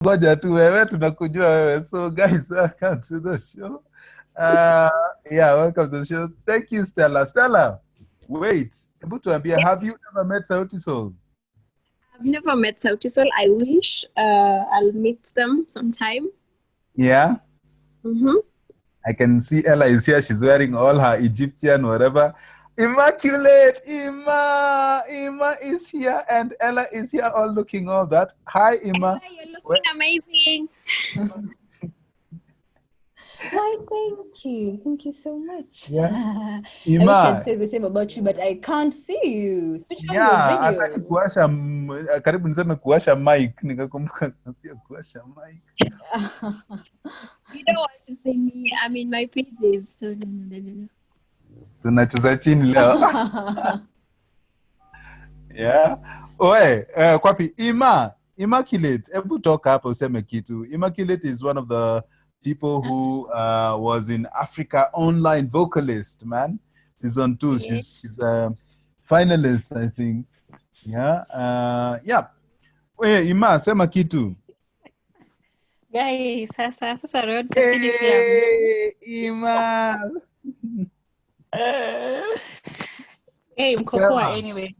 ngoja tu wewe tunakujua wewe. So guys, welcome to the show. Yeah, welcome to the show. Thank you, Stella. Stella, wait. Have you ever met Sauti Sol? I've never met Sauti Sol. I wish I'll meet them sometime. Yeah? I can see Ellah is here. She's wearing all her Egyptian whatever. Immaculate! Ima is here and Ellah is here all looking all that. Hi, Ima. Ellah, you're looking amazing. Hi, thank you. Thank you so much. Yeah. I wish I'd say the same about you, but I can't see you. Switch on your video. Ataki kuwasha karibu niseme kuwasha mic nikakumbuka sio kuwasha mic. You don't want to see me. I mean, my page is so no. Tunacheza chini leo. Yeah. Oe, kwapi Immaculate, hebu toka hapa useme kitu. Immaculate is one of the people who was in Africa Online Vocalist, man. She's on tour. Yeah. She's a finalist, I think. Yeah. Yeah. Oye, Ima, sema kitu. Guys, sasa road. Hey, Ima. Hey, Mkokoa, anyway.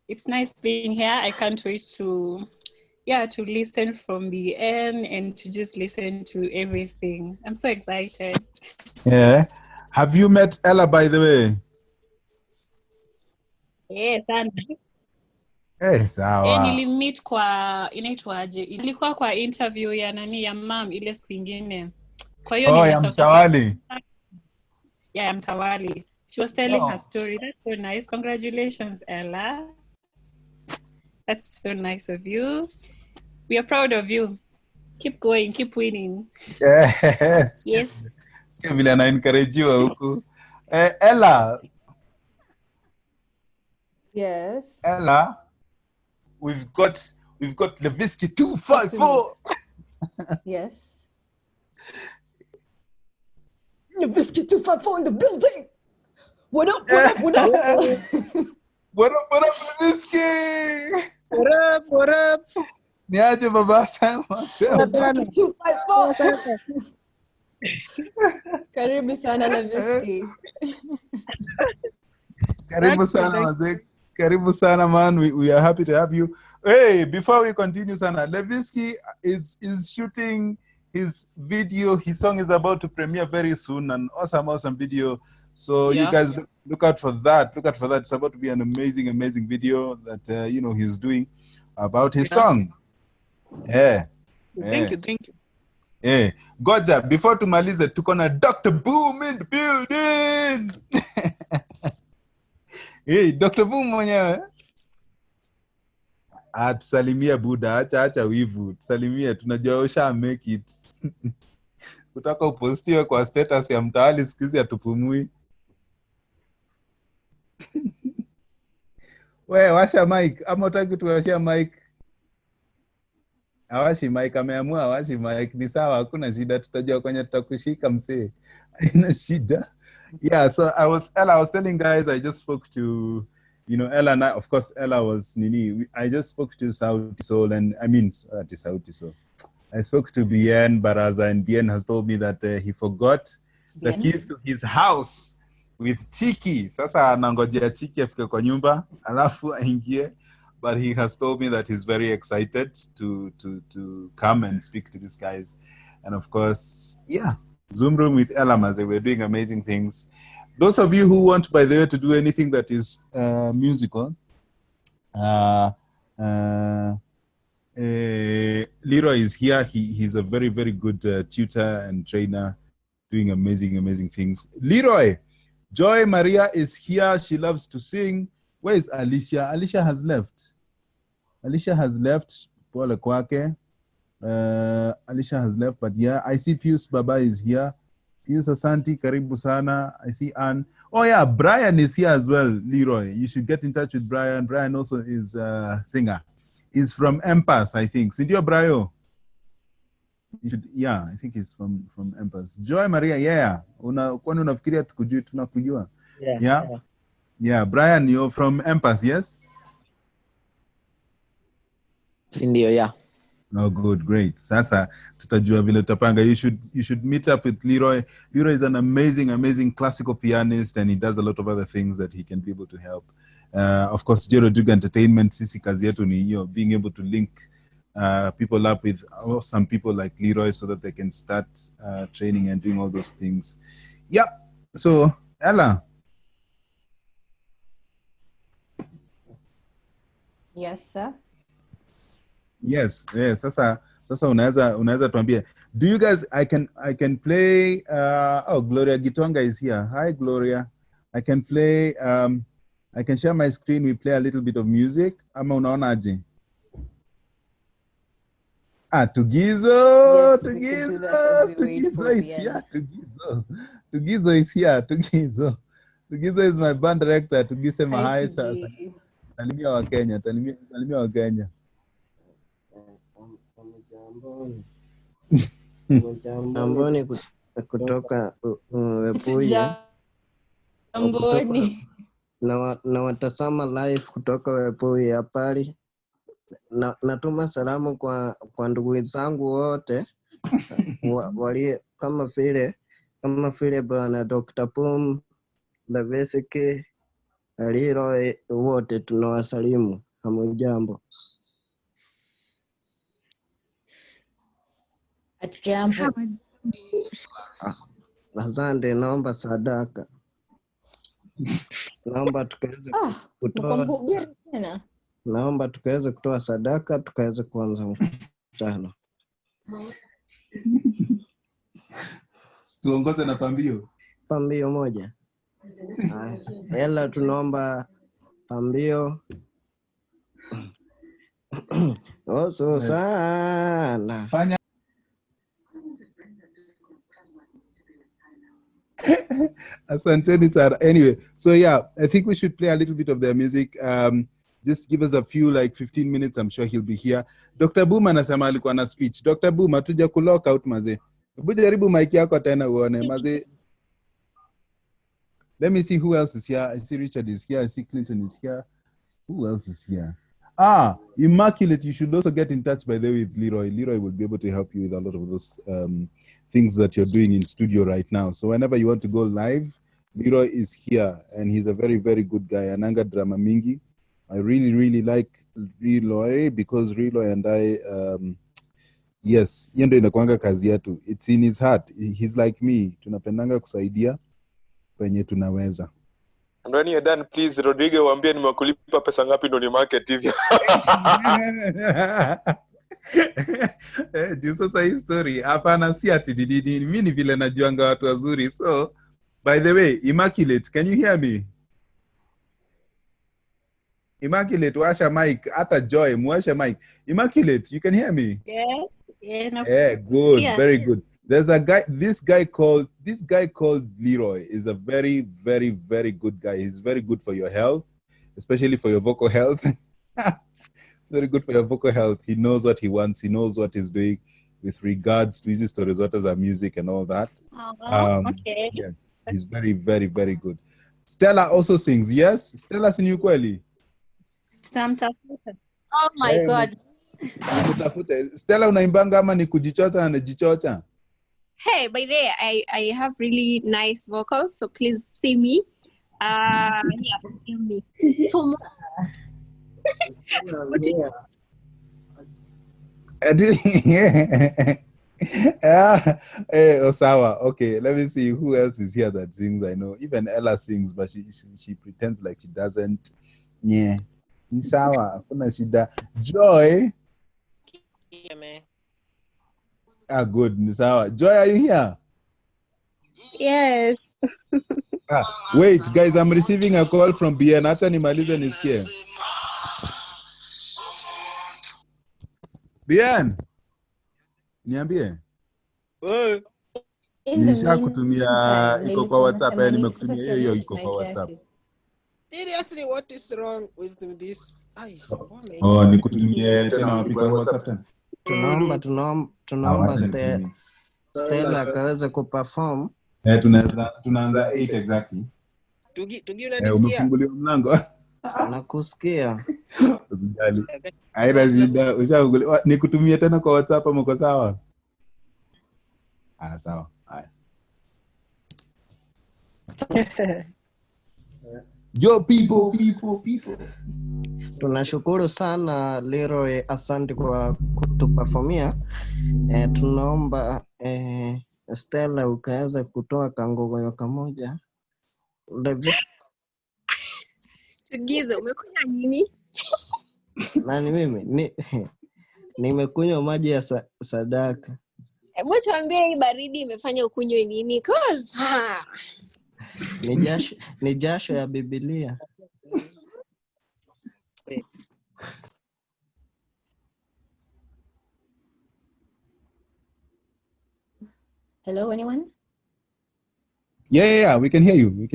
It's nice being here. I can't wait to listen from the end and to just listen to everything. I'm so excited. Yeah. Have you met Ellah, by the way? Yes, and sawa. Nilimmeet kwa inaitwaje? Ilikuwa kwa interview ya nani ya mom ile siku nyingine. Kwa hiyo ya Mtawali. Yeah, Mtawali. She was telling her story. That's so nice. Congratulations, Ellah. That's so nice of you. We are proud of you. Keep going, keep winning. Yes. Yes. Sikia vile ana encourage huku. Ellah. Yes. Ellah, we've got Levisky 254. Yes. Levisky 254 in the building. What up? What up, Levisky? What up? Niaje baba sana. Levisky 254. Karibu sana Levisky. Karibu sana man. We are happy to have you. Hey, before we continue sana, Levisky is shooting his video. His song is about to premiere very soon. An awesome video. So you guys look out for that. It's about to be an amazing video that he's doing about his song. Yeah. Thank you. Yeah. Goja, before tumalize, tuko na Dr. Boom in the building. Hey, Dr. Boom mwenyewe. Tusalimia Buda, acha wivu. Tusalimia, tunajua usha make it. Kutaka upostiwe kwa status ya Mtawali siku hizi atupumui. Wewe washa mic, ama utaki tuwashia mic? Awashi mic, ameamua awashi mic, ni sawa, hakuna shida, tutajua kwenye tutakushika msee. Haina shida. Yeah, so I was telling guys, I just spoke to Ellah, and of course Ellah was Nini. I just spoke to Sauti Sol, and I mean Sauti Sol. I spoke to Bien Baraza, and Bien has told me that he forgot the keys to his house with Chiki. Sasa anangojea Chiki afike kwa nyumba, alafu aingie. But he has told me that he's very excited to come and speak to these guys. And of course, Zoom room with Ellah, they were doing amazing things. Those of you who want, by the way, to do anything that is musical, Leroy is here. He's a very good tutor and trainer, doing amazing things. Leroy, Joy Maria is here. She loves to sing. Where is Alicia? Alicia has left. Pole kwake. Alicia has left, but I see Pius Baba is here. Pius Asanti, karibu sana. I see Anne. Oh yeah, Brian is here as well, Leroy. You should get in touch with Brian. Brian also is a singer. He's from Empas, I think. Sindio Brayo? I think he's from Empas. Joy Maria, kwani unafikiria tunakujua? Yeah, Brian, you're from Empas, yes? Sindio, Oh, good, great. Sasa tutajua vile tutapanga. You should meet up with Leroy. Leroy is an amazing classical pianist, and he does a lot of other things that he can be able to help. Of course, J.RODRIGUEZ Entertainment, sisi kazi yetu ni being able to link people up with some people like Leroy so that they can start training and doing all those things. Yeah. So, Ellah. Yes, sir. Yes. Sasa unaweza tuambie. Do you guys? I can play. Gloria Gitonga is here. Hi, Gloria. I can play. I can share my screen. We play a little bit of music. Ama unaonaje? Tugizo. Yes, Tugizo is here. Tugizo is here. Tugizo is my band director. Tugise mahai sasa. Salimia wa Kenya. Salimia wa Kenya. Jamboni kutoka Webuye. Jamboni. Na watasama live kutoka Webuye hapari. Natuma salamu kwa ndugu zangu wote wali kama vile bwana Dr. Pum, Lavesike, Leroy, wote tunawasalimu. Hamujambo. Hatujambo. Asante, naomba sadaka. Naomba tukaweze kutoa. Naomba tukaweze kutoa sadaka, tukaweze kuanza mkutano. Tuongoze na pambio. Pambio moja. Ellah tunaomba pambio. Oso sana. Fanya. Asanteni sana. Anyway, so yeah, I think we should play a little bit of their music. Just give us a few, like 15 minutes. I'm sure he'll be here. Dr. Boom anasema alikuwa na speech. Dr. Boom, hatuja kulock out maze. Hebu jaribu mic yako tena uone maze. Let me see who else is here. I see Richard is here. I see Clinton is here. Who else is here? Immaculate, you should also get in touch, by the way, with Leroy. Leroy will be able to help you with a lot of those things that you're doing in studio right now. So whenever you want to go live, Leroy is here, and he's a very, very good guy. Ananga drama mingi. I really, really like Leroy because Leroy and I, yes, yendo inakuanga kazi yetu. It's in his heart. He's like me. Tunapendanga kusaidia penye tunaweza. And when you're done, please, Rodriguez, waambie nimekulipa pesa ngapi ndo ni market hivyo. Juu sasa hii story hapana si ati didini mimi ni vile najuanga watu wazuri. So by the way, Immaculate, can you hear me? Immaculate, washa mic. Hata Joy, muasha mic. Immaculate, you can hear me? Yeah, good. Yeah. Very good. There's a guy, this guy called Leroy is a very, very, very good guy. He's very good for your health, especially for your vocal health. Very good for your vocal health. He knows what he wants. He knows what he's doing with regards to his stories, what is our music and all that. Okay. Yes, he's very, very, very good. Stella also sings. Yes, Stella sini ukweli. Oh my God. Stella unaimbanga ama ni kujichocha na jichocha? Hey, by the way, I have really nice vocals, so please see me. Yes, see me. Osawa. Okay, let me see who else is here that sings. I know even Ellah sings, but she pretends like she doesn't. Yeah, Nisawa. Kuna shida. Joy. Yeah, man. Good. Nisawa. Joy, are you here? Yes. Wait, guys, I'm receiving a call from Bien. Acha nimalize nisikie. Bien. Niambie. Nisha kutumia iko kwa WhatsApp, nimekutumia hiyo iko kwa WhatsApp. Seriously, what is wrong with this? Nikutumie tena wapi kwa WhatsApp tena? Tunaomba Stella kaweze kuperform. Tunaanza 8 exactly. Tugi unanisikia? Umefunguliwa mlango. Nakusikia. Usijali. Haina shida. Ushaangulia. Nikutumie tena kwa WhatsApp ama uko sawa? Sawa. Haya. Yo people. Tunashukuru sana Leroy, asante kwa kutuperformia. Tunaomba Stella ukaweza kutoa kangogoyo kamoja. Tugize, umekunywa nini? Nani mimi? Nimekunywa maji ya sadaka. Hebu tuambie hii baridi imefanya ukunywe nini? Cause Ni jasho ya Biblia. Hello, anyone? Yeah, we can hear you.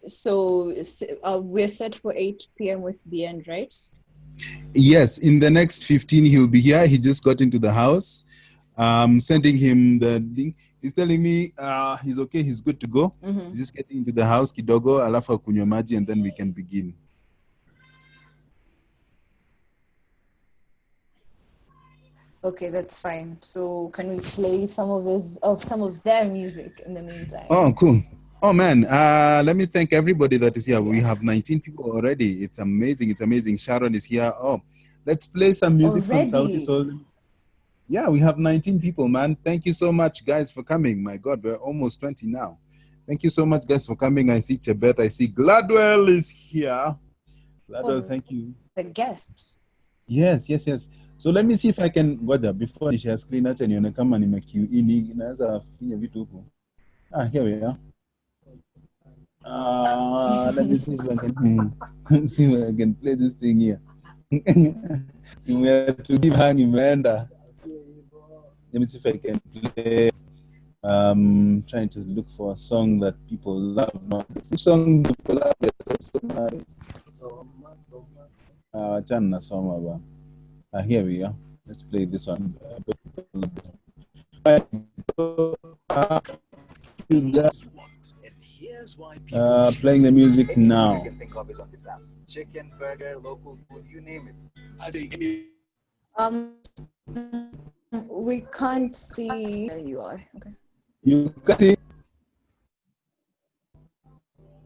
So we're set for 8 p.m. with BN, right? Yes, in the next 15 he'll be here. He just got into the house. Sending him the link. He's telling me he's okay, he's good to go. He's just getting into the house kidogo, alafu kunywa maji, and then we can begin. Okay, that's fine. So can we play some of their music in the meantime? Oh, cool. Oh man, let me thank everybody that is here. We have 19 people already. It's amazing. Sharon is here. Oh, let's play some music from Sauti. So yeah, we have 19 people, man. Thank you so much, guys, for coming. My God, we're almost 20 now. Thank you so much, guys, for coming. I see Chebet. I see Gladwell is here. Gladwell, thank you. The guest. Yes. So let me see if I can before I share screen acha nione kama nimequeue in naweza fanya vitu huko. Here we are. Let me see if I can play this thing here. See where to give hang imeenda. Let me see if I can play. Trying to look for a song that people love. Which song people love? Chana soma ba. Here we are. Let's play this one. Playing the music now. Chicken, burger, local food, you name it. We can't see. There you are. Okay. You can see.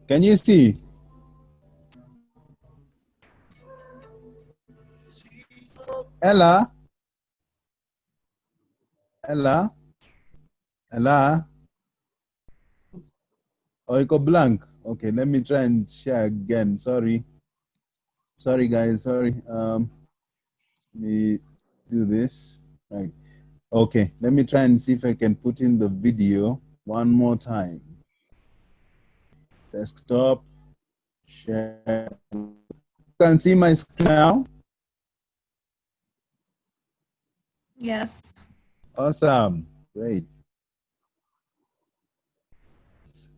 Can you see? Ellah? Oh, it got blank. Okay, let me try and share again. Sorry guys, sorry. Let me do this. Right. Okay, let me try and see if I can put in the video one more time. Desktop, share. You can see my screen now? Yes. Awesome, great.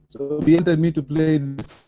So he wanted me to play this.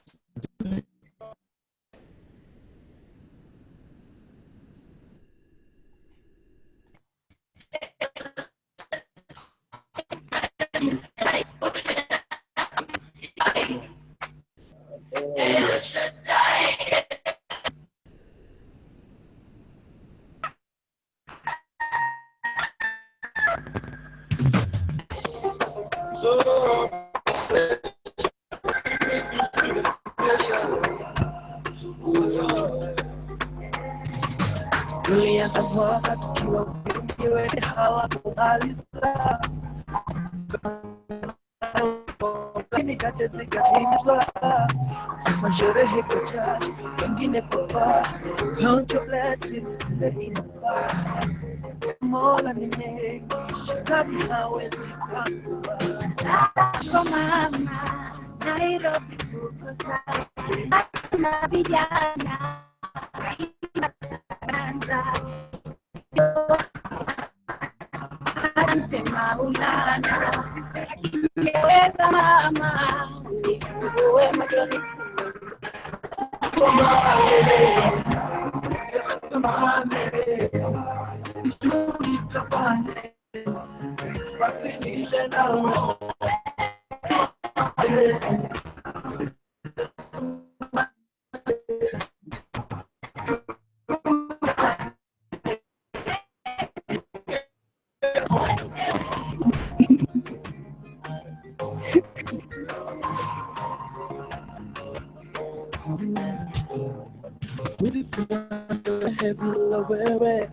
bila wewe,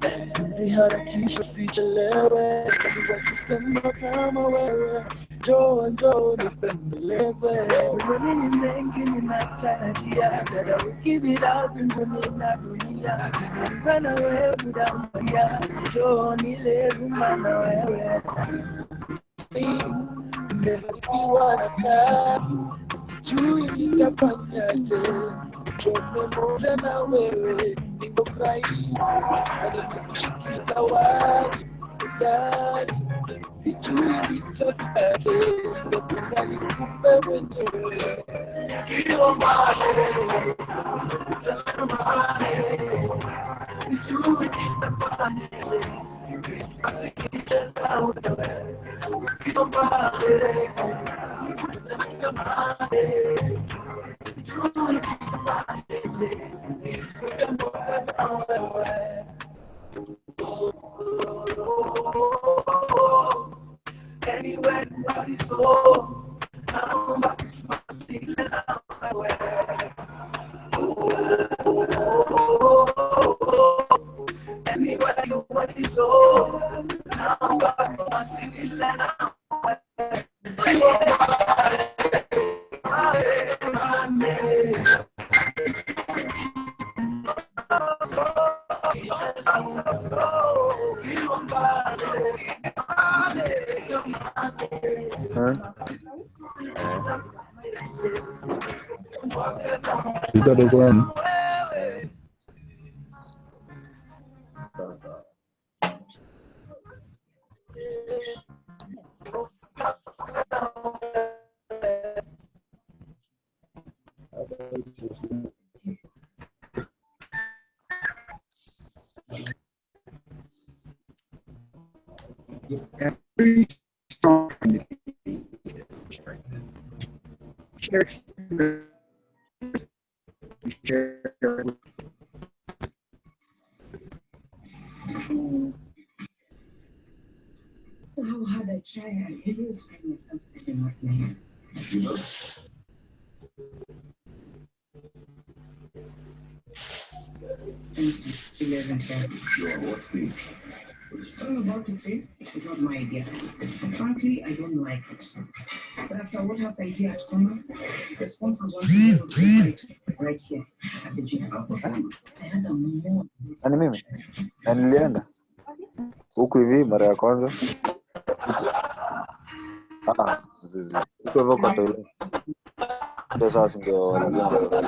harakisha usichelewe, kusema kama wewe, njoo nipembeleze. Nini mengi ninatarajia, dada wiki bila mbinguni na dunia, sana wewe budambia, njoo nilezuma na wewe. Nimebarikiwa na tabu, juu nitafanyaje, tuone moja na wewe, niko furahi, hadi nikushikiza wazi, ndani, sijui nitafanyaje, ningependa nikupe wenyewe. Kilo mbali, sijui nitafanyaje, anywhere nobody's go, I'm back to my seat and I'm away. Anywhere nobody's go, I'm back to my seat and I'm away. You got to go on. So how hard I try, I always find myself feeling like me. Thanks, 11 Sure, what thing? What I'm about to say is not my idea. Frankly, I don't like it. But after what happened here at Kona, the sponsors want to go right here at the gym. I had a more. Ani mimi? Na nilienda huku hivi mara ya kwanza. Zizi. Huko hivyo kwa toilet. Ndio sasa ndio walizima sasa.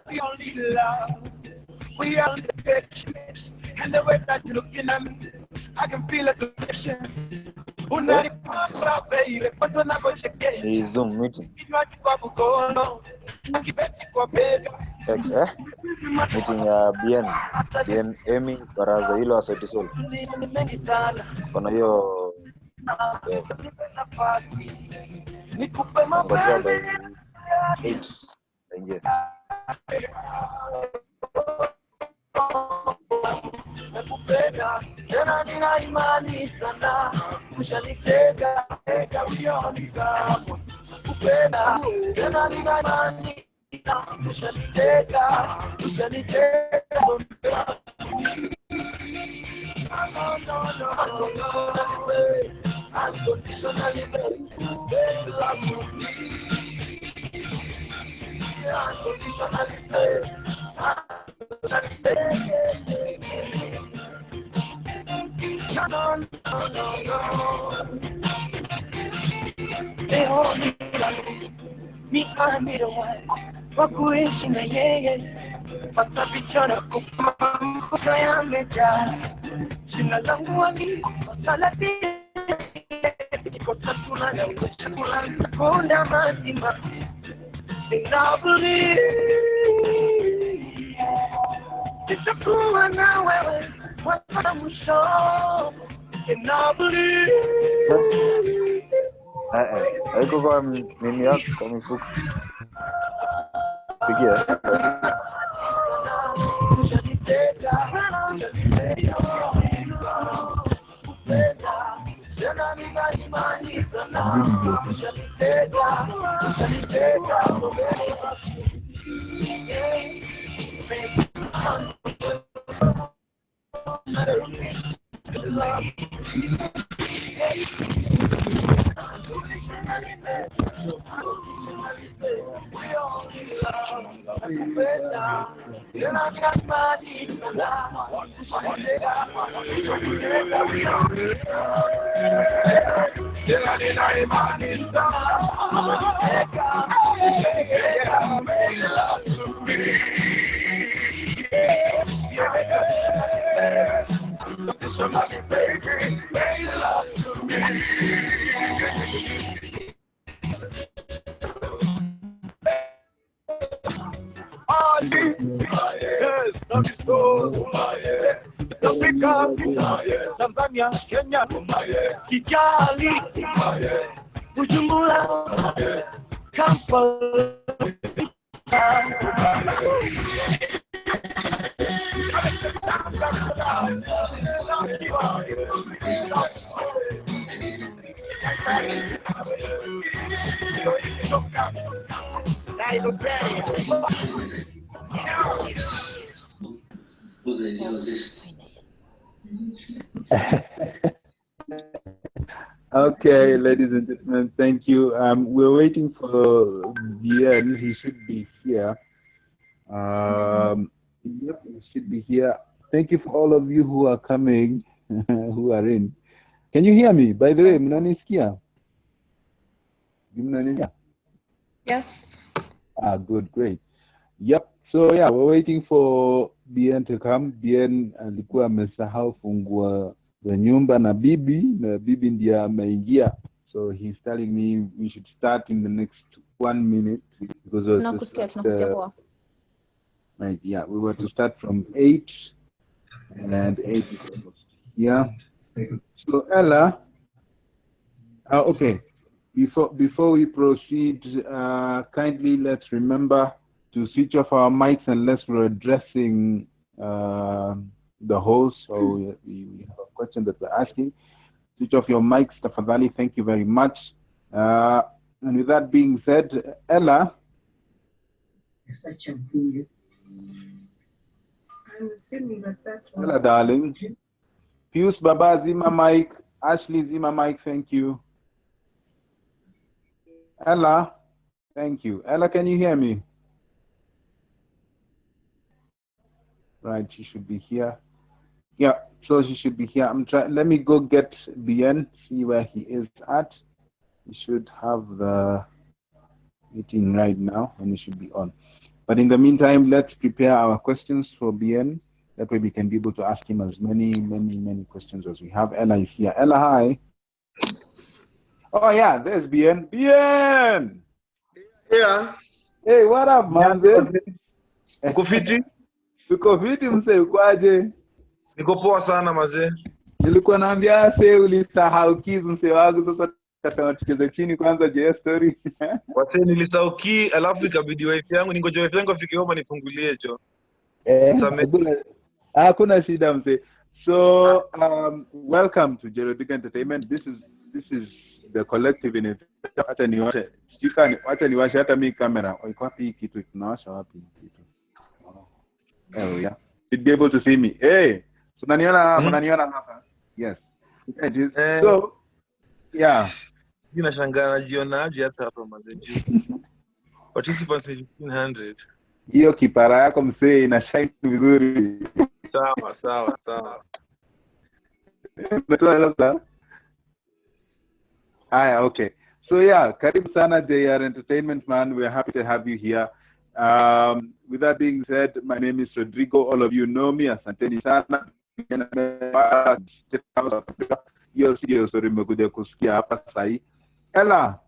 We only love, we only affection, and the way that you're looking at me, I can feel a connection. Ni Zoom meeting. X, meeting ya BN Emi baraza hilo wa Sauti Sol. Kuna hiyo ngojea by 8 nje. Tena nina imani sana ushanitega ulioniga kupenda tena nina imani ushanitega wakuishi na yeye watapichana kukumakusa ya meja jina langu wali wasalati kotatuna na chakula konda mazima sinabuli sitakuwa na wewe wata mwisho sinabuli haiko kwa mimi yako kwa mifuko. Pigia. Tanzania, Kenya, Kigali, Bujumbura, Kampala. Okay, ladies and gentlemen, thank you. We're waiting for Bien. He should be here. Yep, he should be here. Thank you for all of you who are coming, who are in. Can you hear me? By the way, mnanisikia? Mnanisikia? Yes. Ah, good, great. Yep. So yeah, we're waiting for Bien to come. Bien alikuwa amesahau fungua the nyumba na bibi ndiye ameingia. So he's telling me we should start in the next 1 minute because tunakusikia poa. Right, yeah, we were to start from 8 and 8 is almost. Yeah. So Ellah, okay. Before we proceed, kindly let's remember to switch off our mics unless we're addressing the host. So we have a question that we're asking. Switch off your mics, tafadhali. Thank you very much. And with that being said, Ellah. Such a bully. I'm assuming that was... Ellah, darling. Pius Baba, Zima mic. Ashley, Zima mic. Thank you. Ellah, thank you. Ellah, can you hear me? Right, she should be here. Yeah, so she should be here. Let me go get Bien, see where he is at. He should have the meeting right now, and he should be on. But in the meantime, let's prepare our questions for Bien. That way we can be able to ask him as many questions as we have. Ellah is here. Ellah, hi. Oh yeah, there's Bien. Bien! Yeah. Hey, what up, man? Uko fiti? Uko fiti mse, ukwaje? Niko poa sana mazee. Nilikuwa naambia se ulisahau keys mse wangu, sasa kasema tucheze chini kwanza je story. Wase nilisahau key alafu ikabidi wife yangu ningoje wife yangu afike home nifungulie jo. Hakuna shida mse. So welcome to J.RODRIGUEZ Entertainment. This is the collective in it. Acha niwashe hata mi camera. Iko wapi kitu tunawasha wapi kitu? Oh yeah. You'd be able to see me. Hey, so unaniona hapa? Yes. So yeah. Ninashangaa najionaje hata hapa mazee juu. Participants 1500. Hiyo kipara yako msee ina shine vizuri. Sawa. Okay. So yeah, karibu sana J.R. Entertainment, man. We're happy to have you here. With that being said, my name is Rodrigo. All of you know me. Asanteni sana. Hiyo sio story nimekuja kusikia hapa sasa hii. Ellah.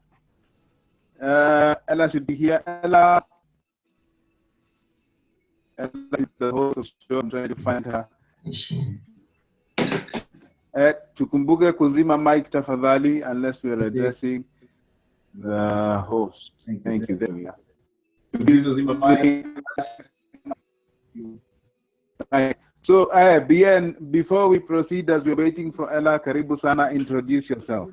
Ellah should be here. Ellah is the host of the show. I'm trying to find her. Tukumbuke kuzima mic tafadhali unless we are addressing the host. Thank you. There we are. So, Bien, before we proceed, as we're waiting for Ellah, karibu sana, introduce yourself.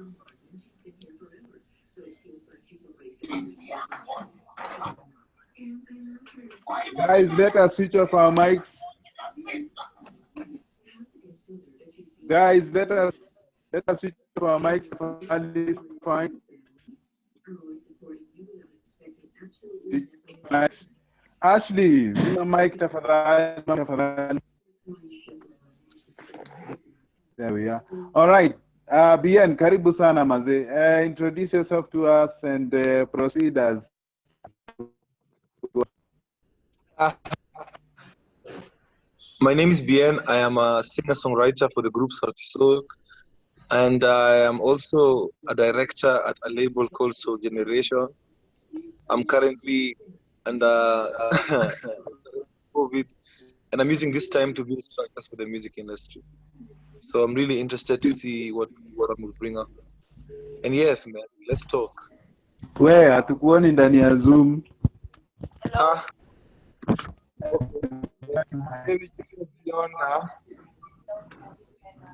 Guys, let us switch off our mics. Guys, let us switch off our mics. Fine. Ashley, zima mic tafadhali. There we are. All right. Bien, karibu sana maze. Introduce yourself to us and proceed as. My name is Bien. I am a singer-songwriter for the group Sauti Soul, and I am also a director at a label called Soul Generation. I'm currently under COVID, and I'm using this time to build structures for the music industry. So I'm really interested to see what I'm going to bring up. And yes, man, let's talk. Where hatukuoni ndani ya Zoom.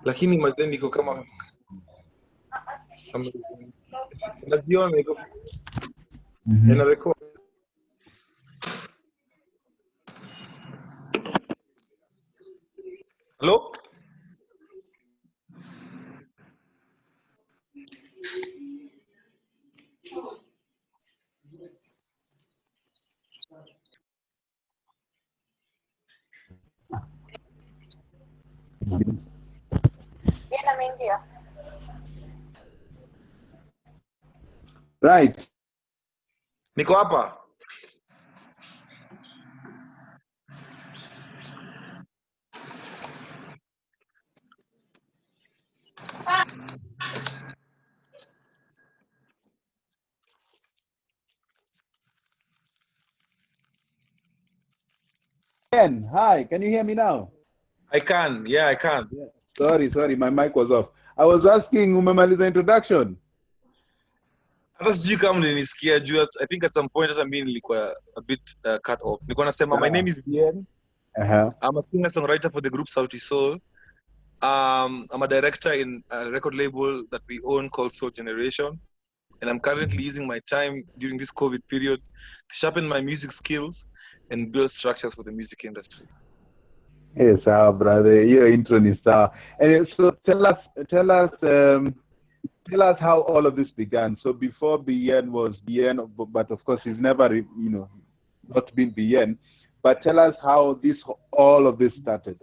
Lakini mazeni niko kama najiona niko ina record. Hello? Right. Niko hapa. Ben, hi, can you hear me now? I can. Yeah, I can. Yeah. Sorry, my mic was off. I was asking umemaliza introduction. Hata sijui kama nilisikia juu. I think at some point hata mimi nilikuwa a bit cut off. Nilikuwa nasema my name is Bien. I'm a singer-songwriter for the group Sauti Soul. I'm a director in a record label that we own called Soul Generation. And I'm currently using my time during this COVID period to sharpen my music skills and build structures for the music industry. Yes, brother, your intro is and so tell us how all of this began. So before Bien was Bien, but of course he's never, not been Bien. But tell us how all of this started.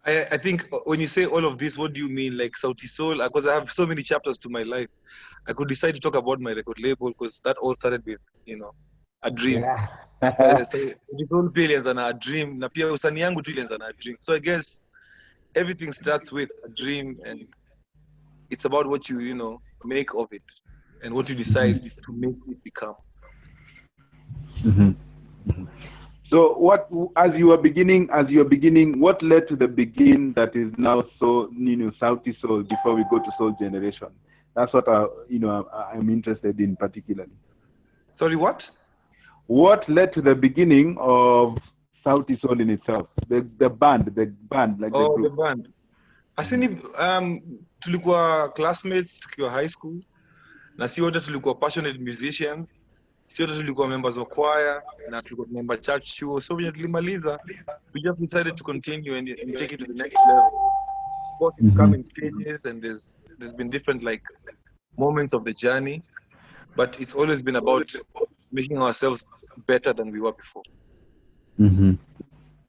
I think when you say all of this, what do you mean? Like Sauti Soul? Because I have so many chapters to my life. I could decide to talk about my record label because that all started with, a dream. So this whole pia ilianza na a dream. Na pia usani yangu tu ilianza na a dream. So I guess everything starts with a dream, and it's about what you make of it and what you decide to make it become. So what, as you were beginning, what led to the begin that is now so, Sauti Soul before we go to Soul Generation? That's what I'm interested in particularly. Sorry, what? What led to the beginning of Sauti Soul in itself? The band, like the group. The band. Asini, tulikuwa classmates tukiwa high school. Na si wote tulikuwa passionate musicians. Si wote tulikuwa members of choir. Na tulikuwa member church chuo. So when tulimaliza, we just decided to continue and take it to the next level. Of course, it's come in stages, and there's been different moments of the journey. But it's always been about making ourselves better than we were before.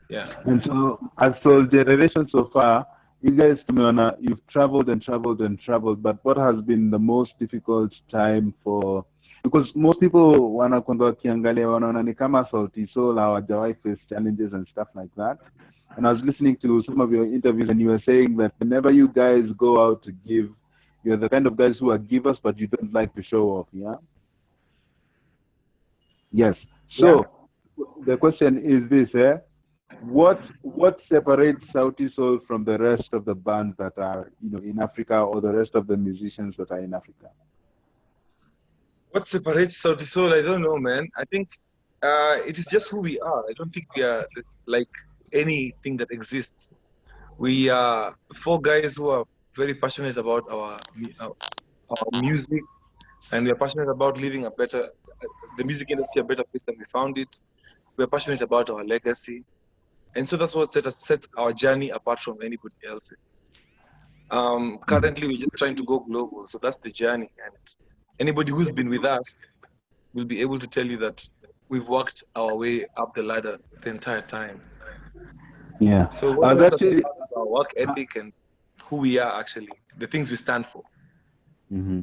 Yeah. And so, as Soul Generation so far, you guys, you've traveled and traveled and traveled, but what has been the most difficult time for, because most people wanakwenda wakiangalia wanaona ni kama Sauti Soul hawajawahi face challenges and stuff like that. And I was listening to some of your interviews, and you were saying that whenever you guys go out to give, you're the kind of guys who are givers, but you don't like to show off, yeah? Yes. So the question is this, what separates Sauti Soul from the rest of the bands that are, in Africa, or the rest of the musicians that are in Africa? What separates Sauti Soul? I don't know, man. I think it is just who we are. I don't think we are like anything that exists. We are 4 guys who are very passionate about our music, and we are passionate about living a better the music industry a better place than we found it. We're passionate about our legacy. And so that's what set our journey apart from anybody else's. Currently, we're just trying to go global. So that's the journey. And anybody who's been with us will be able to tell you that we've worked our way up the ladder the entire time. Yeah. So I was actually our work ethic and who we are actually, the things we stand for. Mm-hmm.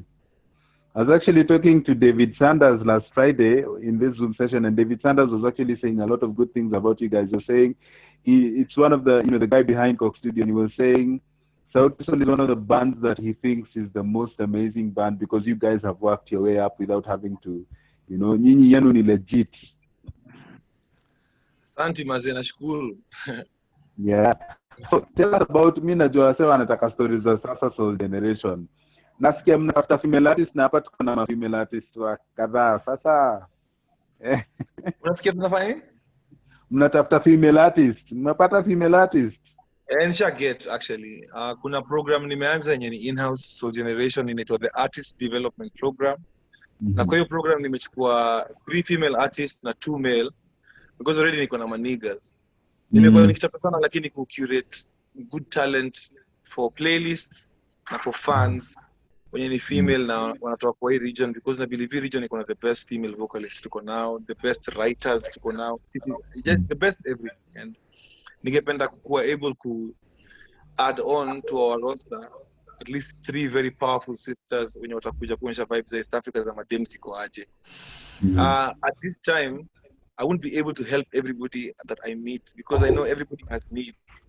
I was actually talking to David Sanders last Friday in this Zoom session, and David Sanders was actually saying a lot of good things about you guys. He was saying it's one of the, the guy behind Coke Studio, and he was saying Sauti is one of the bands that he thinks is the most amazing band because you guys have worked your way up without having to, nyinyi yenu ni legit. Asante mazee, nashukuru. Yeah. So tell us about, mimi najua sasa wanataka stories za sasa Soul Generation. Nasikia mnatafuta female artist na hapa tuko na female artist wa kadhaa sasa. Unasikia tunafanya? Mnatafuta female artist. Mnapata female artist? Nisha get actually. Kuna program nimeanza yenye ni in-house Soul Generation inaitwa the Artist Development Program. Na kwa hiyo program nimechukua 3 female artists na 2 male because already niko na manigas. Nimekuwa nikichapa sana lakini ku curate good talent for playlists na for fans wenye ni female na wanatoka kwa hii region because na believe region iko na the best female vocalists tuko now, the best writers tuko now, just the best everything. And ningependa kuwa able to add on to our roster at least 3 very powerful sisters wenye watakuja kuonyesha vibes za East Africa za madem siko aje. At this time I won't be able to help everybody that I meet because I know everybody has needs.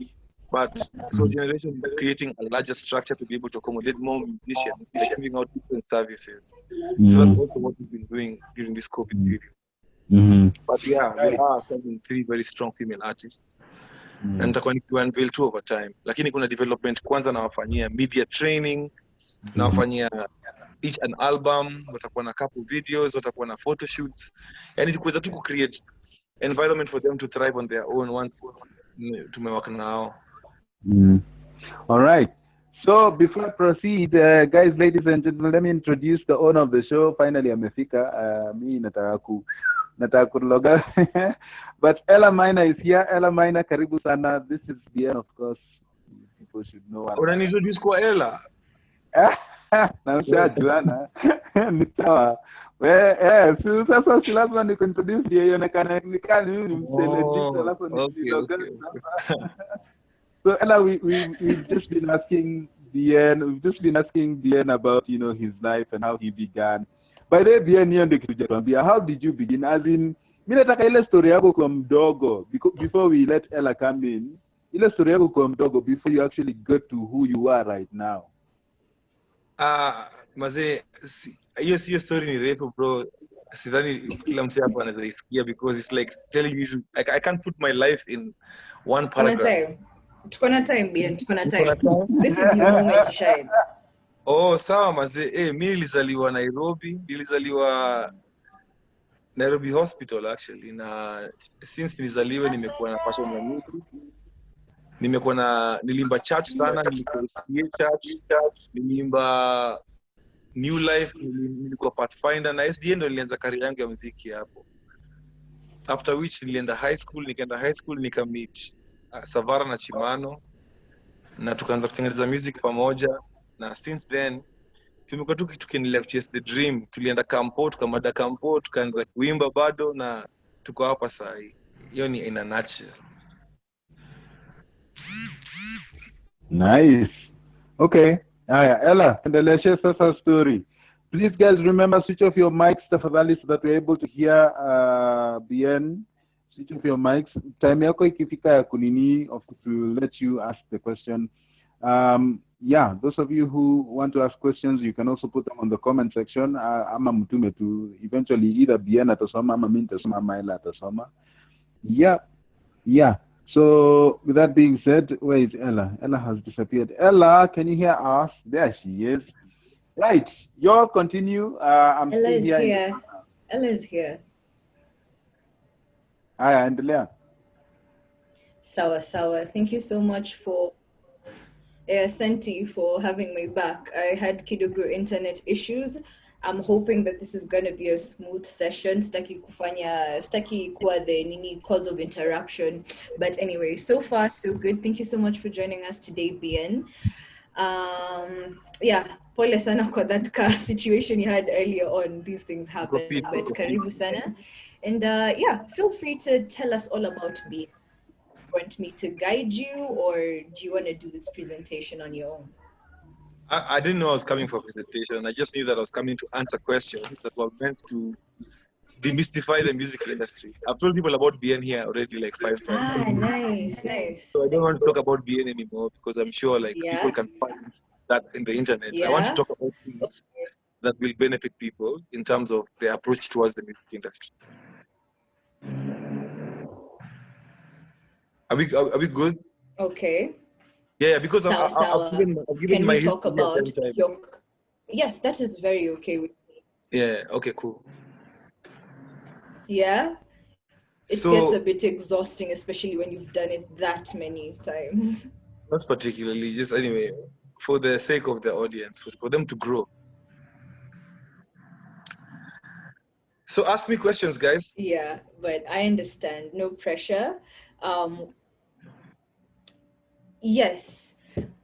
But Soul Generation is creating a larger structure to be able to accommodate more musicians by giving out different services. So that's also what we've been doing during this COVID period. But yeah, we are serving 3 very strong female artists. And nitakuwa nikiwa unveil 2 over time. Lakini kuna development kwanza nawafanyia media training, nawafanyia each an album, watakuwa na couple videos, watakuwa na photo shoots. Yani tukuweza tu create environment for them to thrive on their own once tumewaka nao. All right. So before I proceed, guys, ladies and gentlemen, let me introduce the owner of the show. Finally, amefika. Mi nataka kuloga. But Ellah Maina is here. Ellah Maina, karibu sana. This is BN, of course. People should know. Unaniintroduce kwa Ellah? Na mshajuana. Ni sawa. Sasa si lazima nikuintroduce yeye ionekane nikani ni mselejita alafu nikiloga. So Ellah, we've just been asking BN about his life and how he began. By the way, BN hiyo ndio kitu jatuambia. How did you begin? As in, mimi nataka ile story yako kwa mdogo before we let Ellah come in. Ile story yako kwa mdogo before you actually get to who you are right now. Mazee, hiyo story ni refu bro. Sidhani kila msee hapa anaweza isikia because it's like telling you I can't put my life in one paragraph. Tuko na time BN, tuko na time. This is your moment to shine. Oh, sawa mazee. Mimi nilizaliwa Nairobi Hospital actually, na since nilizaliwa nimekuwa na passion ya music. Nilimba church sana, nilikuwa church, nilimba New Life, nilikuwa Pathfinder na SDN ndo nilianza career yangu ya muziki hapo. After which nikaenda high school nikameet Savara na Chimano na tukaanza kutengeneza music pamoja, na since then tumekuwa tukiendelea kuchase the dream. Tulienda kampo, tukamada kampo, tukaanza kuimba bado na tuko hapa sasa. Hiyo ni in a nutshell. Nice. Okay. Ellah, endeleshe sasa story. Please guys, remember, switch off your mics tafadhali so that we're able to hear BN. Switch off your mics. Time yako ikifika ya kunini, of course we will let you ask the question. Yeah, those of you who want to ask questions, you can also put them on the comment section. Ama mtume tu, eventually either BN atasoma ama mimi nitasoma ama Ellah atasoma. Yeah. So with that being said, where is Ellah? Ellah has disappeared. Ellah, can you hear us? There she is. Right, you all continue. I'm Ellah is here. Ellah is here. Hi, endelea. Sawa. Thank you so much for Santi for having me back. I had kidogo internet issues I'm hoping that this is going to be a smooth session. Staki kuwa the nini cause of interruption. But anyway, so far so good. Thank you so much for joining us today, BN. Yeah, pole sana kwa that situation you had earlier on. These things happen, but karibu sana. And yeah, feel free to tell us all about BN. Want me to guide you, or do you want to do this presentation on your own? I didn't know I was coming for a presentation. I just knew that I was coming to answer questions that were meant to demystify the music industry. I've told people about BN here already like 5 times. Ah, nice. So I don't want to talk about BN anymore because I'm sure like people can find that in the internet. I want to talk about things that will benefit people in terms of their approach towards the music industry. Are we good? Okay. Yeah, because I've given my talk history about your... Yes, that is very okay with me. Yeah, okay, cool. Yeah? It gets a bit exhausting, especially when you've done it that many times. Not particularly, just anyway, for the sake of the audience, for them to grow. So ask me questions, guys. Yeah, but I understand. No pressure. Yes,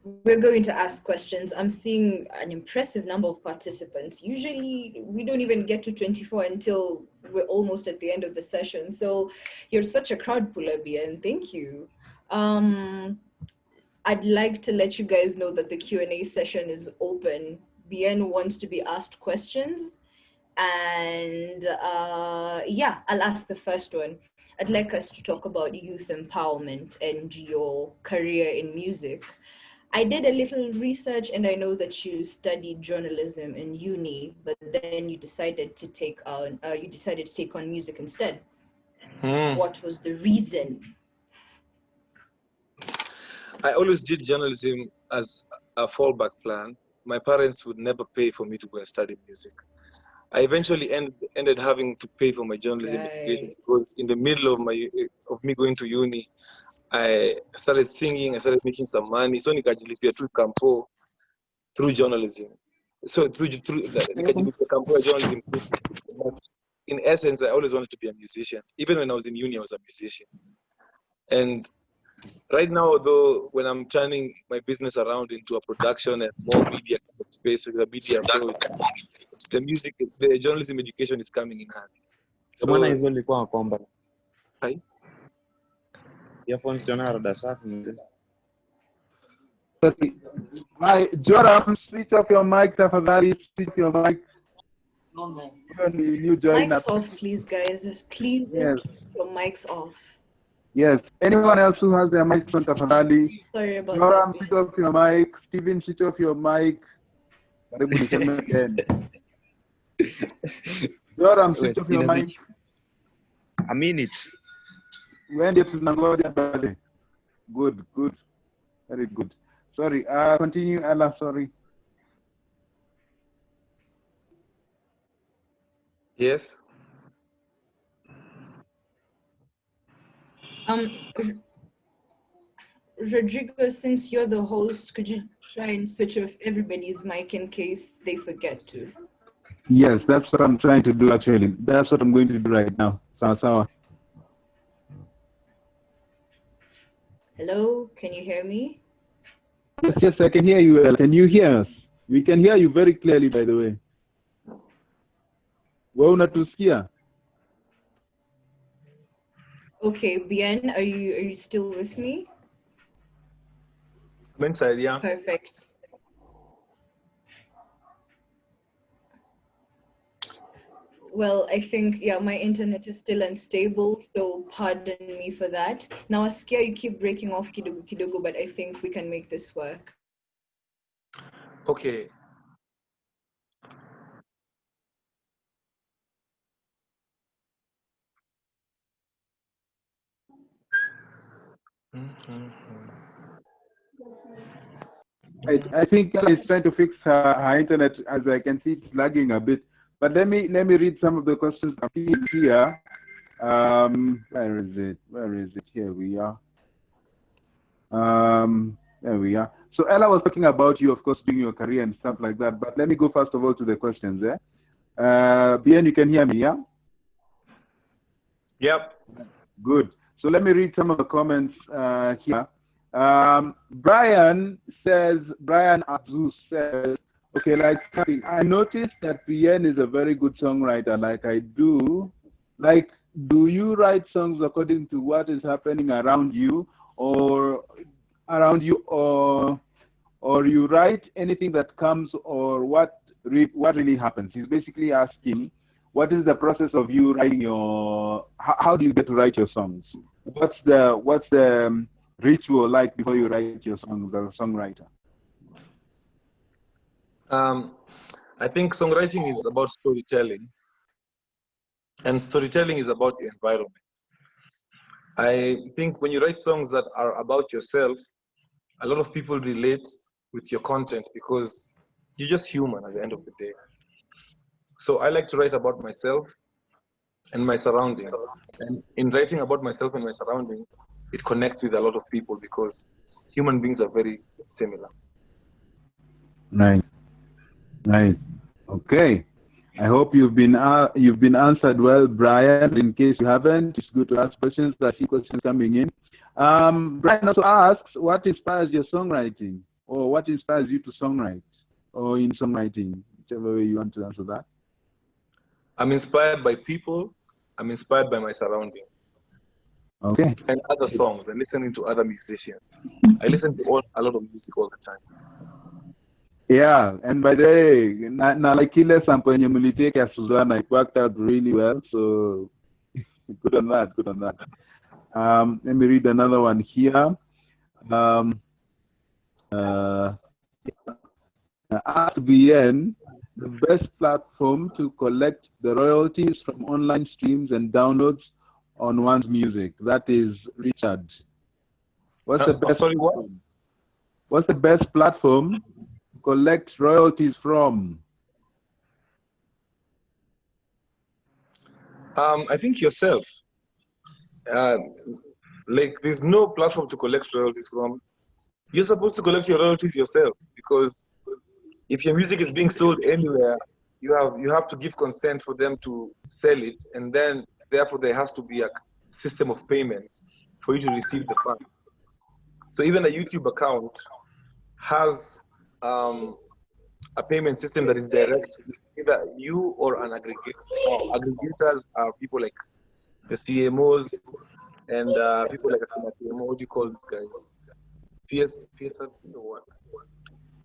we're going to ask questions. I'm seeing an impressive number of participants. Usually we don't even get to 24 until we're almost at the end of the session. So you're such a crowd puller, Bien. Thank you. I'd like to let you guys know that the Q&A session is open. Bien wants to be asked questions. And yeah, I'll ask the first one. I'd like us to talk about youth empowerment and your career in music. I did a little research, and I know that you studied journalism in uni, but then you decided to take on music instead. What was the reason? I always did journalism as a fallback plan. My parents would never pay for me to go and study music. I eventually ended having to pay for my journalism education because in the middle of me going to uni, I started singing, I started making some money. So nikajilipia through campo through journalism. So through nikajilipia campo journalism. But in essence, I always wanted to be a musician. Even when I was in uni, I was a musician. And right now, though, when I'm turning my business around into a production and more media space, the media approach, the journalism education is coming in handy. So, hi. Hi, Joram, switch off your mic, tafadhali, switch your mic. New joiner. Mics off, please, guys. Please keep your mics off. Yes. Anyone else who has their mic on, tafadhali. Sorry about Joram, that. switch off your mic. Steven, switch off your mic. Joram, switch off your mic. A minute. When did you Good, good. Very good. Sorry, continue, Ellah, sorry. Yes. Rodrigo, since you're the host, could you try and switch off everybody's mic in case they forget to? Yes, that's what I'm trying to do actually. That's what I'm going to do right now. Sawa. Hello, can you hear me? Yes, I can hear you well. Can you hear us? We can hear you very clearly, by the way. Wewe unatusikia? Okay, Bien, are you still with me? I'm inside, yeah. Perfect. Well, I think, yeah, my internet is still unstable, so pardon me for that. Now, Askia, you keep breaking off kidogo, but I think we can make this work. Okay. I think Ellah trying to fix her internet, as I can see it's lagging a bit. But let me read some of the questions here. Where is it? Here we are. There we are. So Ellah was talking about you, of course, doing your career and stuff like that. But let me go first of all to the questions. Bien, you can hear me, yeah? Yep. Good. So let me read some of the comments here. Brian Azus says, okay, like, I noticed that Bien is a very good songwriter, like I do. Like, do you write songs according to what is happening around you, or you write anything that comes, or what really happens? He's basically asking, what is the process of you writing your? How do you get to write your songs? What's the ritual like before you write your songs as a songwriter? I think songwriting is about storytelling, and storytelling is about the environment. I think when you write songs that are about yourself, a lot of people relate with your content because you're just human at the end of the day. So I like to write about myself and my surrounding. And in writing about myself and my surrounding, it connects with a lot of people because human beings are very similar. Right. Okay. I hope you've been answered well, Brian. In case you haven't, it's good to ask questions. I see questions coming in. Brian also asks, what inspires your songwriting, or what inspires you to songwrite, or in songwriting, whichever way you want to answer that. I'm inspired by people. I'm inspired by my surrounding. Okay. And other songs, and listening to other musicians. I listen to a lot of music all the time. Yeah, and by the way, na like ile sample yenye mlitake ya Susanna, it worked out really well. So good on that. Let me read another one here. Ask BN the best platform to collect the royalties from online streams and downloads on one's music. That is Richard. What's the best? Sorry, what? What's the best platform to collect royalties from? I think yourself. Like, there's no platform to collect royalties from. You're supposed to collect your royalties yourself, because if your music is being sold anywhere, you have to give consent for them to sell it, and then therefore there has to be a system of payment for you to receive the fund. So even a YouTube account has a payment system that is direct to either you or an aggregator. Aggregators are people like the CMOs and people like what do you call these guys? PSR, or what?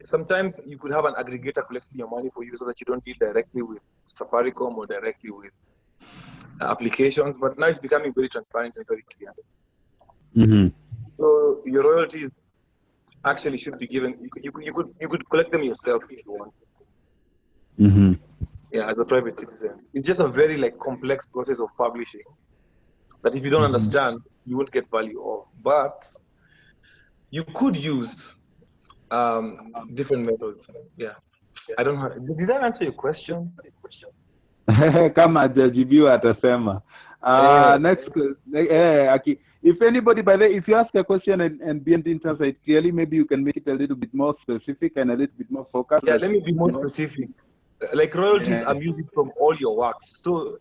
Sometimes you could have an aggregator collecting your money for you so that you don't deal directly with Safaricom or directly with applications, but now it's becoming very transparent and very clear. Mm-hmm. So your royalties actually should be given. You could collect them yourself if you wanted. Mm-hmm. Yeah, as a private citizen, it's just a very complex process of publishing that if you don't understand, you won't get value of. But you could use different methods. Yeah, I don't know. Did I answer your question? Kama hajajibiwa atasema. Next, if anybody, by the way, if you ask a question and BN didn't answer it clearly, maybe you can make it a little bit more specific and a little bit more focused. Yeah, let me be more specific. Like royalties are music from all your works. So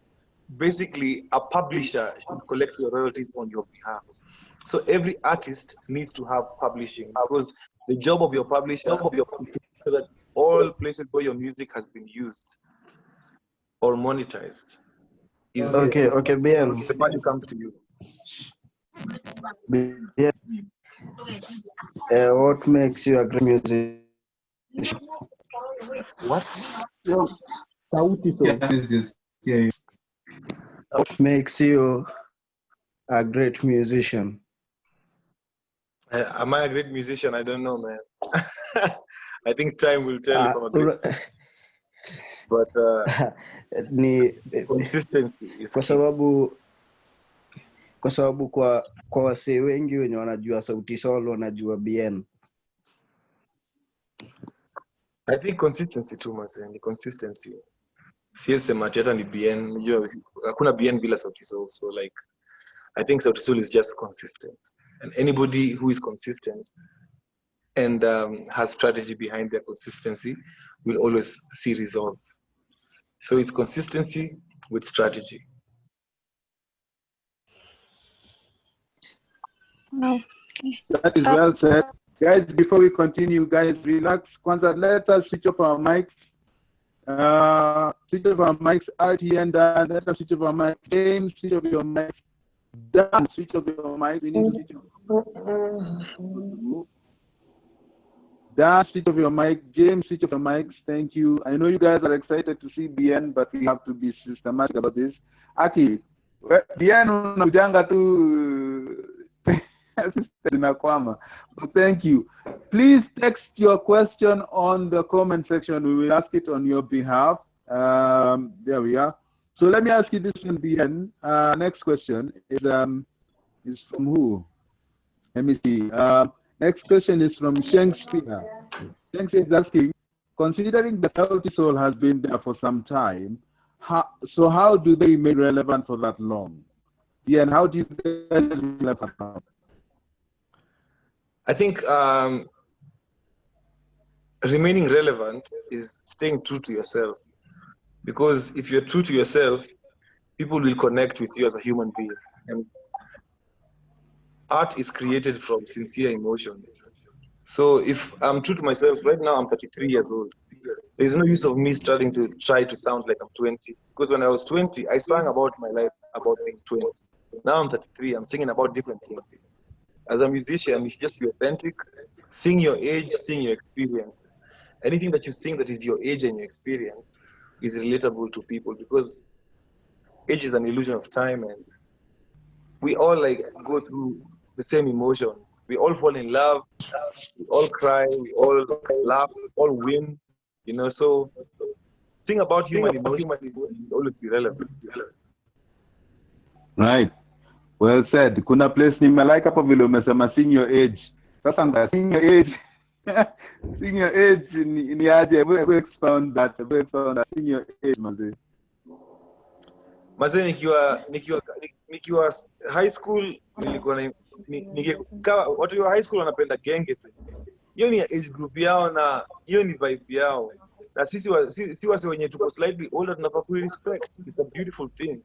basically, a publisher should collect your royalties on your behalf. So every artist needs to have publishing, because the job of your publisher is to make sure that all places where your music has been used or monetized is okay, BN. the money comes to you. BN. What makes you a great musician? What? Sauti Yeah. What makes you a great musician? Am I a great musician? I don't know, man. I think time will tell if I'm a great but consistency is kwa sababu kwa wasee wengi wenye wanajua Sauti Sol wanajua BN. I think consistency too much, and consistency. Sema hata ni BN, unajua hakuna BN bila Sauti Sol, so like I think Sauti Sol is just consistent, and anybody who is consistent and has strategy behind their consistency will always see results. So it's consistency with strategy. Wow. That is well said. Guys, before we continue, guys, relax. Kwanzaa, let us switch off our mics. Switch off our mics out here and let us switch off our mics. James, switch off your mics. Dan, switch off your mics. We need to switch off. Dan, switch off your mic. James, switch off your mics. Thank you. I know you guys are excited to see BN, but we have to be systematic about this. Aki, BN unajanga tu but thank you. Please text your question on the comment section. We will ask it on your behalf. There we are. So let me ask you this one, BN. Next question is from who? Let me see. Next question is from Shakespeare. Shakespeare is asking, considering the Sauti Soul has been there for some time, how do they remain relevant for that long? Yeah, and how do you relevant now? I think remaining relevant is staying true to yourself. Because if you're true to yourself, people will connect with you as a human being. And art is created from sincere emotions. So if I'm true to myself, right now I'm 33 years old. There's no use of me starting to try to sound like I'm 20. Because when I was 20, I sang about my life, about being 20. Now I'm 33, I'm singing about different things. As a musician, you should just be authentic, sing your age, sing your experience. Anything that you sing that is your age and your experience is relatable to people, because age is an illusion of time, and we all like go through the same emotions. We all fall in love, we all cry, we all laugh, we all win, you know. So sing about human emotion will always be relevant. Right. Well said. Kuna place nimelike hapo vile umesema sing your age. Sasa nga sing your age. Sing your age ni aje? We expound that. Sing your age, maze. Maze nikiwa high school nilikuwa watu wa high school wanapenda genge tu. Hiyo ni age group yao na hiyo ni vibe yao. Na sisi wase wenye tuko slightly older tunafaa ku respect. It's a beautiful thing.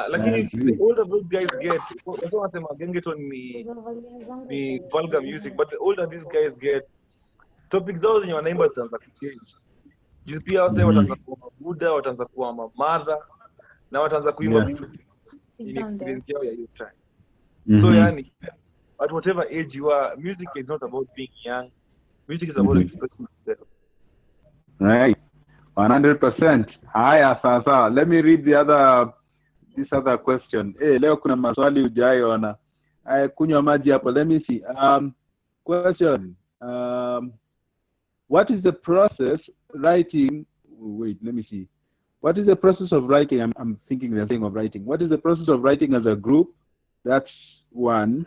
Lakini the older those guys get, that's why nasema gengeton ni vulgar music, but the older these guys get, topics zao zenye wanaimba zitaanza kuchange. Juu pia wase wataanza kuwa mabuda, wataanza kuwa mamadha, na wataanza kuimba vitu in experience yao ya hiyo time. So yani, at whatever age you are, music is not about being young. Music is about expressing yourself. Right. 100%. Haya sasa. Let me read this other question. Leo kuna maswali hujaona. Kunywa maji hapo. Let me see. Question. What is the process writing? Wait, let me see. What is the process of writing? I'm thinking they're saying of writing. What is the process of writing as a group? That's one.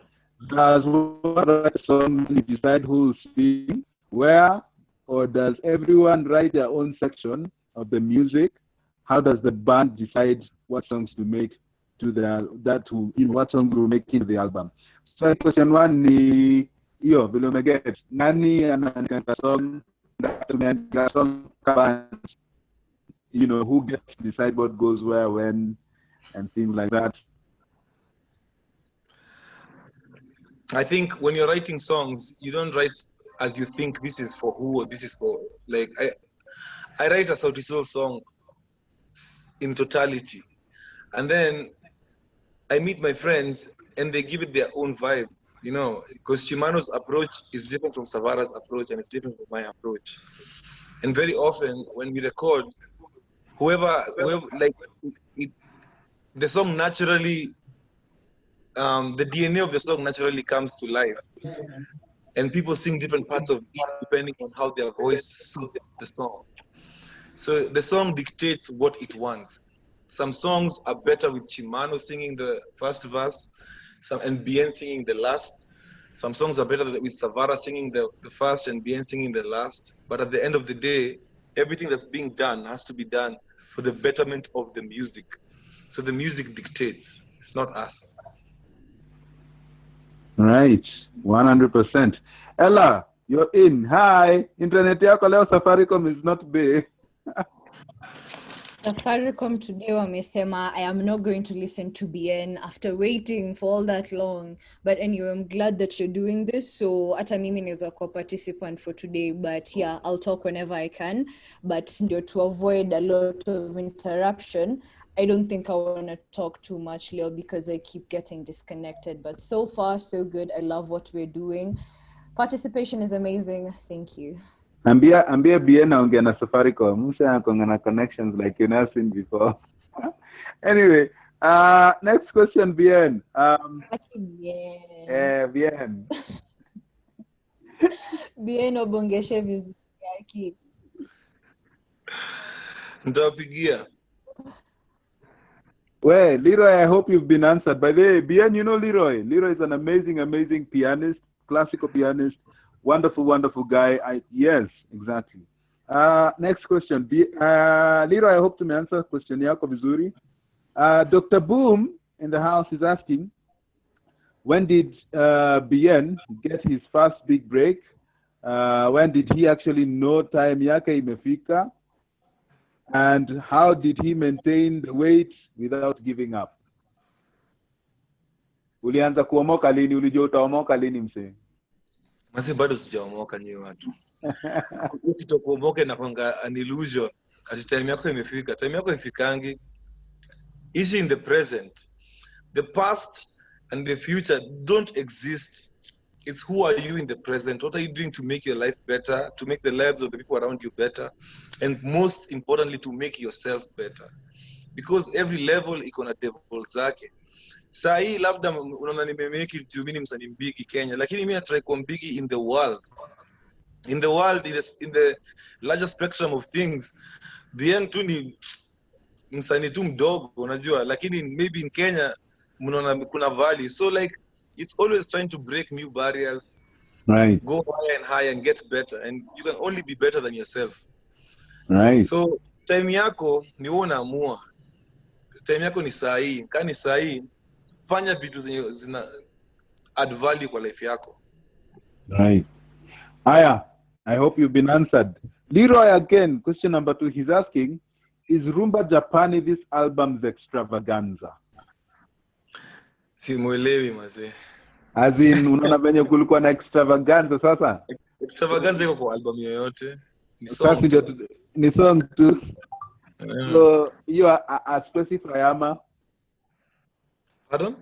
Does one write a song and decide who will sing, where, or does everyone write their own section of the music? How does the band decide what songs to make what songs will make into the album? So question one ni hiyo vile umeget. Nani anaandika song, you know, who gets to decide what goes where, when, and things like that. I think when you're writing songs, you don't write as you think this is for who or this is for, like, I write a Sauti Soul song in totality, and then I meet my friends and they give it their own vibe, you know, because Chimano's approach is different from Savara's approach, and it's different from my approach. And very often when we record, whoever like the song naturally, the DNA of the song naturally comes to life, and people sing different parts of it depending on how their voice suits the song. So the song dictates what it wants. Some songs are better with Chimano singing the first verse, and Bien singing the last. Some songs are better with Savara singing the first and Bien singing the last. But at the end of the day, everything that's being done has to be done for the betterment of the music. So the music dictates, it's not us. Right, 100%. Ellah, you're in. Hi, internet yako leo Safaricom is not big. Safaricom today wamesema I am not going to listen to BN after waiting for all that long. But anyway, I'm glad that you're doing this. So hata mimi naweza kuwa participant for today. But yeah, I'll talk whenever I can. But ndio to avoid a lot of interruption, I don't think I want to talk too much, Leo, because I keep getting disconnected. But so far, so good. I love what we're doing. Participation is amazing. Thank you. Ambia BN aongea na Safaricom. Musa akonga na connections like you never seen before. Anyway, next question, BN. BN. BN obongeshe vizuri yaki. Nitawapigia. Well, Leroy, I hope you've been answered. By the way, BN, you know Leroy. Leroy is an amazing pianist, classical pianist, wonderful guy. Yes, exactly. Next question. Leroy, I hope to answer question yako vizuri. Dr. Boom in the house is asking, when did BN get his first big break? When did he actually know time yake imefika? And how did he maintain the weight without giving up? Ulianza kuomoka lini? Ulijua utaomoka lini msee? Masi bado sijaomoka nyewe watu. Ukitokuomoka inakuanga an illusion. Ati time yako imefika. Time yako ifikangi. Is in the present. The past and the future don't exist. It's who are you in the present? What are you doing to make your life better, to make the lives of the people around you better, and most importantly, to make yourself better? Because every level iko na devil zake. Saa hii labda unaona nimemake it juu mimi msanii mbigi Kenya, lakini mimi natry kuwa mbigi in the world. In the world, in the larger spectrum of things, BN tu ni msanii tu mdogo, unajua, lakini maybe in Kenya mnaona kuna value. So like, it's always trying to break new barriers, right? Go higher and higher and get better, and you can only be better than yourself, right? So time yako ni wewe unaamua. Time yako ni saa hii. Kani saa hii, fanya vitu zenye zina add value kwa life yako. Right. Aya, I hope you've been answered. Leroy again, question number 2. He's asking, is Rumba Japani this album's extravaganza? Simuelewi mazee. As in, unaona venye kulikuwa na extravaganza sasa? Extravaganza iko kwa album yoyote. Ni song tu. Ni song tu. So, you are a specify ama? Pardon?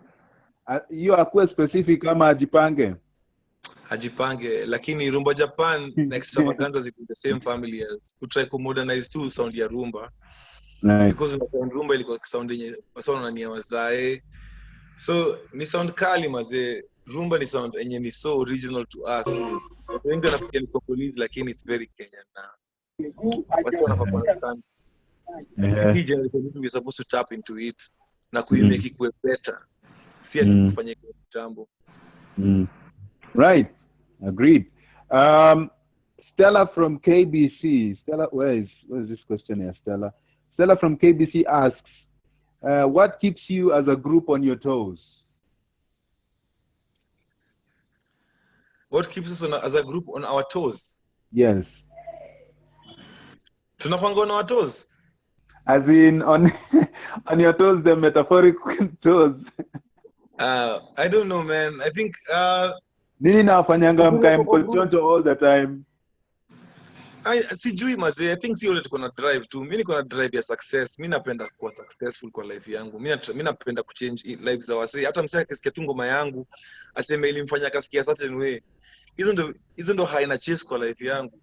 You are quite specific ama ajipange? Ajipange, lakini Rumba Japan na extravaganza ziko the same family as kutry ku modernize tu sound ya rumba. Right. Because rumba ilikuwa sound yenye wasona ni wazae. So ni sound kali mazee. Rumba ni sound yenye ni so original to us. Wengi wanafikia ni Congolese lakini it's very Kenyan na watu wanafaa understand. Sisi generation we're supposed to tap into it na kuimake it better. Si ati kufanya kwa kitambo. Right. Agreed. Stella from KBC. Stella, where is this question here, Stella? Stella from KBC asks, what keeps you as a group on your toes? What keeps us as a group on our toes? Yes. Tunakwanga on our toes? As in on your toes, the metaphorical toes. I don't know, man. I think nini nafanyanga mkae mkochonjo all the time? Sijui mazee. I think si ole tuko na drive tu. Mimi niko na drive ya success. Mimi napenda kuwa successful kwa life yangu. Mimi napenda kuchange lives za wasee. Hata msee akisikia tu ngoma yangu aseme ilimfanya kasikia certain way. Hizo ndo haina chase kwa life yangu.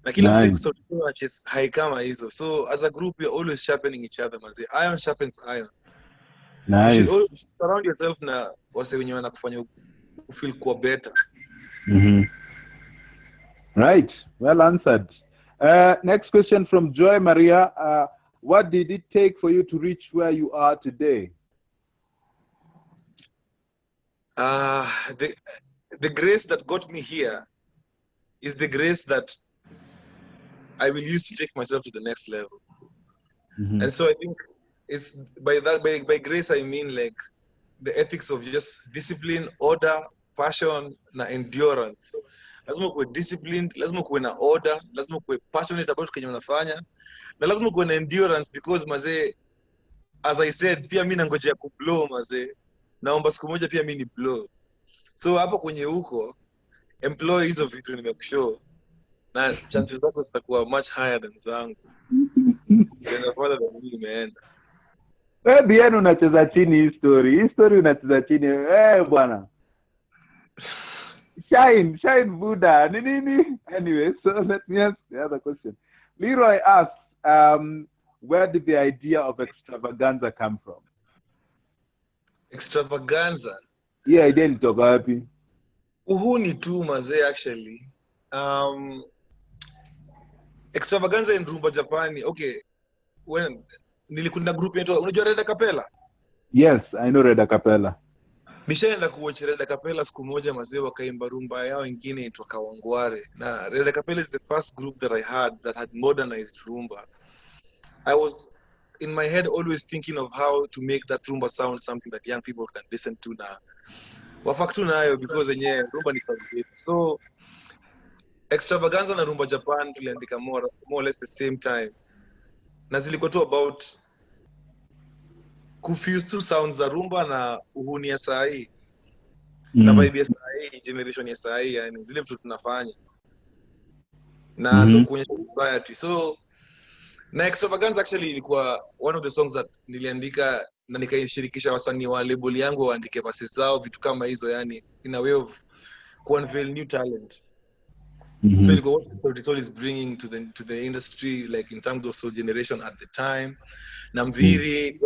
Na kila msee kusauti chase hai kama hizo. So as a group we are always sharpening each other mazee. Iron sharpens iron. Nice. You should always surround yourself na wasee wenye wanakufanya feel kuwa better. Right. Well answered. Next question from Joy Maria. What did it take for you to reach where you are today? The grace that got me here is the grace that I will use to take myself to the next level. And so I think it's by grace I mean like the ethics of just discipline, order, passion, and endurance. lazima kuwe disciplined, lazima kuwe na order, lazima kuwe passionate about kenye unafanya, na lazima kuwe na endurance because mazee, as I said, pia mimi nangojea kublow mazee. Naomba siku moja pia mimi ni blow. So hapo kwenye huko employ hizo vitu nimekushow na chances zako zitakuwa much higher than zangu. Ndio further than mimi imeenda. Wewe bien unacheza chini hii story. Hii story unacheza chini. Bwana. Shine Buddha. Nini? Anyway, so let me ask the other question. Leroy asks, where did the idea of extravaganza come from? Extravaganza? Yeah, idea ilitoka wapi? Uhuni tu mazee actually. Extravaganza in Rumba Japani. Okay. When nilikunda group yetu, unajua Red Capella? Yes, I know Red Capella. Nishaenda kuwatch Red Capella siku moja mazee, wakaimba rumba yao ingine inaitwa Kawangware. Na Red Capella is the first group that I had that had modernized rumba. I was in my head always thinking of how to make that rumba sound something that young people can listen to na wafaktu nayo because yenyewe rumba ni favorite. So Extravaganza na Rumba Japan tuliandika more or less the same time. Na zilikuwa tu about confuse two sounds za rumba na uhuni ya saa hii. Na vibe ya saa hii, generation ya saa hii, yani zile vitu tunafanya. Na so kuonyesha variety. So na Extravaganza actually ilikuwa one of the songs that niliandika na nikaishirikisha wasanii wa label yangu waandike verses zao, vitu kama hizo, yani in a way of unveil new talent. So ilikuwa what Sauti Sol is bringing to the industry, like in terms of soul generation at the time. Na Mviri,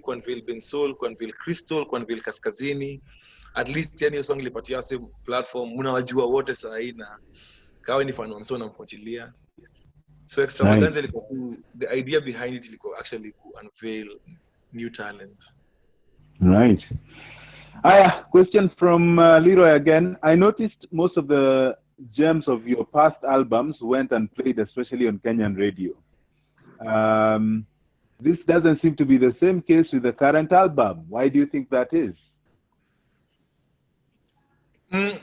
kuunveil Bensol, kuunveil Crystal, kuunveil Kaskazini. At least yani song ilipatia same platform, mnawajua wote saa hii na kawa ni fan wanso namfuatilia. So Extravaganza ilikuwa the idea behind it ilikuwa actually to unveil new talent. Right. Question from Leroy again. I noticed most of the gems of your past albums went and played, especially on Kenyan radio. This doesn't seem to be the same case with the current album. Why do you think that is?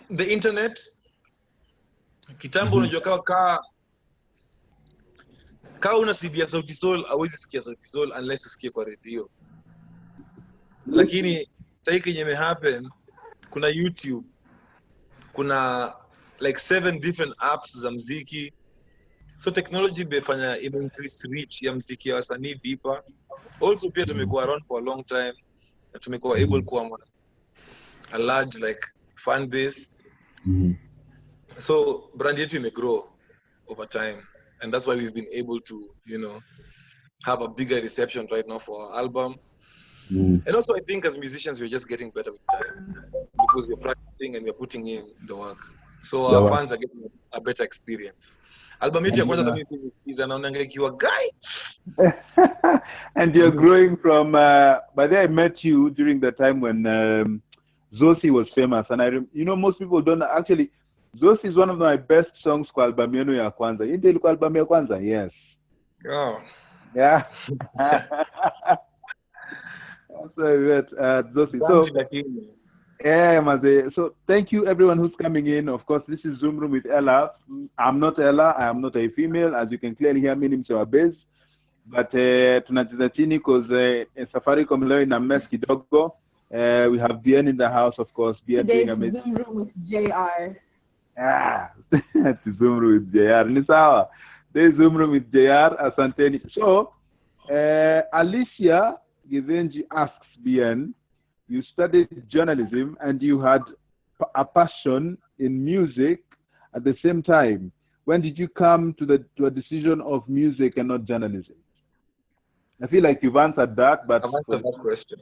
The internet. Kitambo unajua kaa una CD ya Sauti Sol, hauwezi sikia Sauti Sol unless usikie kwa radio. Lakini sasa kenye imehappen, kuna YouTube, kuna like 7 different apps za muziki. So technology imefanya increase reach ya muziki ya wasanii deeper. Also pia tumekuwa around for a long time na tumekuwa able kuwa a large like fan base. So brand yetu imegrow over time, and that's why we've been able to, have a bigger reception right now for our album. And also I think as musicians we're just getting better with time because we're practicing and we're putting in the work. So our fans are getting a better experience. Album yetu ya kwanza kama hivi naona ikiwa guy. And you're growing from by the way, I met you during the time when Zosi was famous, and most people don't actually. Zosi is one of my best songs kwa album yenu ya kwanza. Hii ndio ilikuwa album ya kwanza? Yes. Oh. Yeah. Zosi. So thank you everyone who's coming in. Of course, this is Zoom Room with Ellah. I'm not Ellah. I am not a female, as you can clearly hear me nimsewa bass. But tunacheza chini because Safaricom leo ina mess kidogo. We have Bien in the house, of course. Bien Today it's Zoom Room with JR. It's Zoom Room with JR. Ni sawa. There's Zoom Room with JR. Asanteni. So, Alicia Givenji asks Bien, you studied journalism and you had a passion in music at the same time. When did you come to a decision of music and not journalism? I feel like you've answered that, but I've answered that question.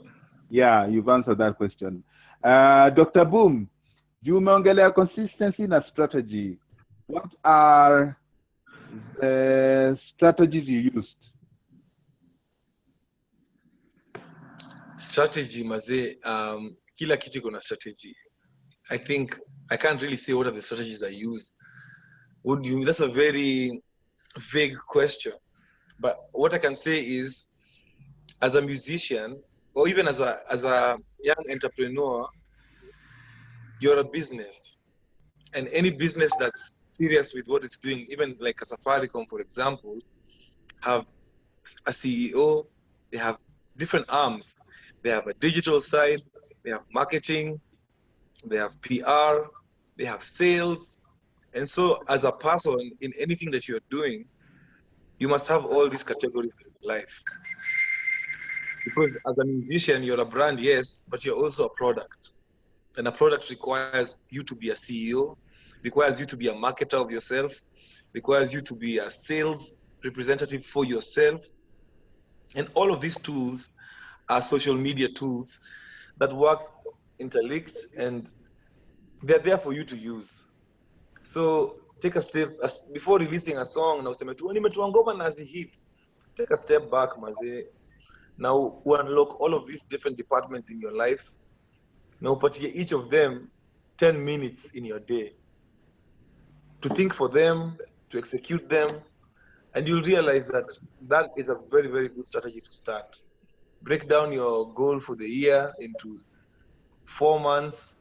Yeah, you've answered that question. Dr. Boom, you umeongelea consistency na strategy. What are the strategies you used? Strategy mazee, kila kitu kuna strategy. I think I can't really say what are the strategies I use. That's a very vague question. But what I can say is, as a musician, or even as a young entrepreneur, you're a business. And any business that's serious with what it's doing, even like a Safaricom, for example, have a CEO, they have different arms. They have a digital side, they have marketing, they have PR, they have sales. And so as a person in anything that you're doing, you must have all these categories in life. Because as a musician, you're a brand, yes, but you're also a product. And a product requires you to be a CEO, requires you to be a marketer of yourself, requires you to be a sales representative for yourself. And all of these tools are social media tools that work interlinked, and they're there for you to use. So take a step, before releasing a song, na useme tu nimetoa ngoma na hit. Take a step back, maze. Now unlock all of these different departments in your life. Now upatie each of them 10 minutes in your day to think for them, to execute them, and you'll realize that that is a very, very good strategy to start. Break down your goal for the year into 4 months,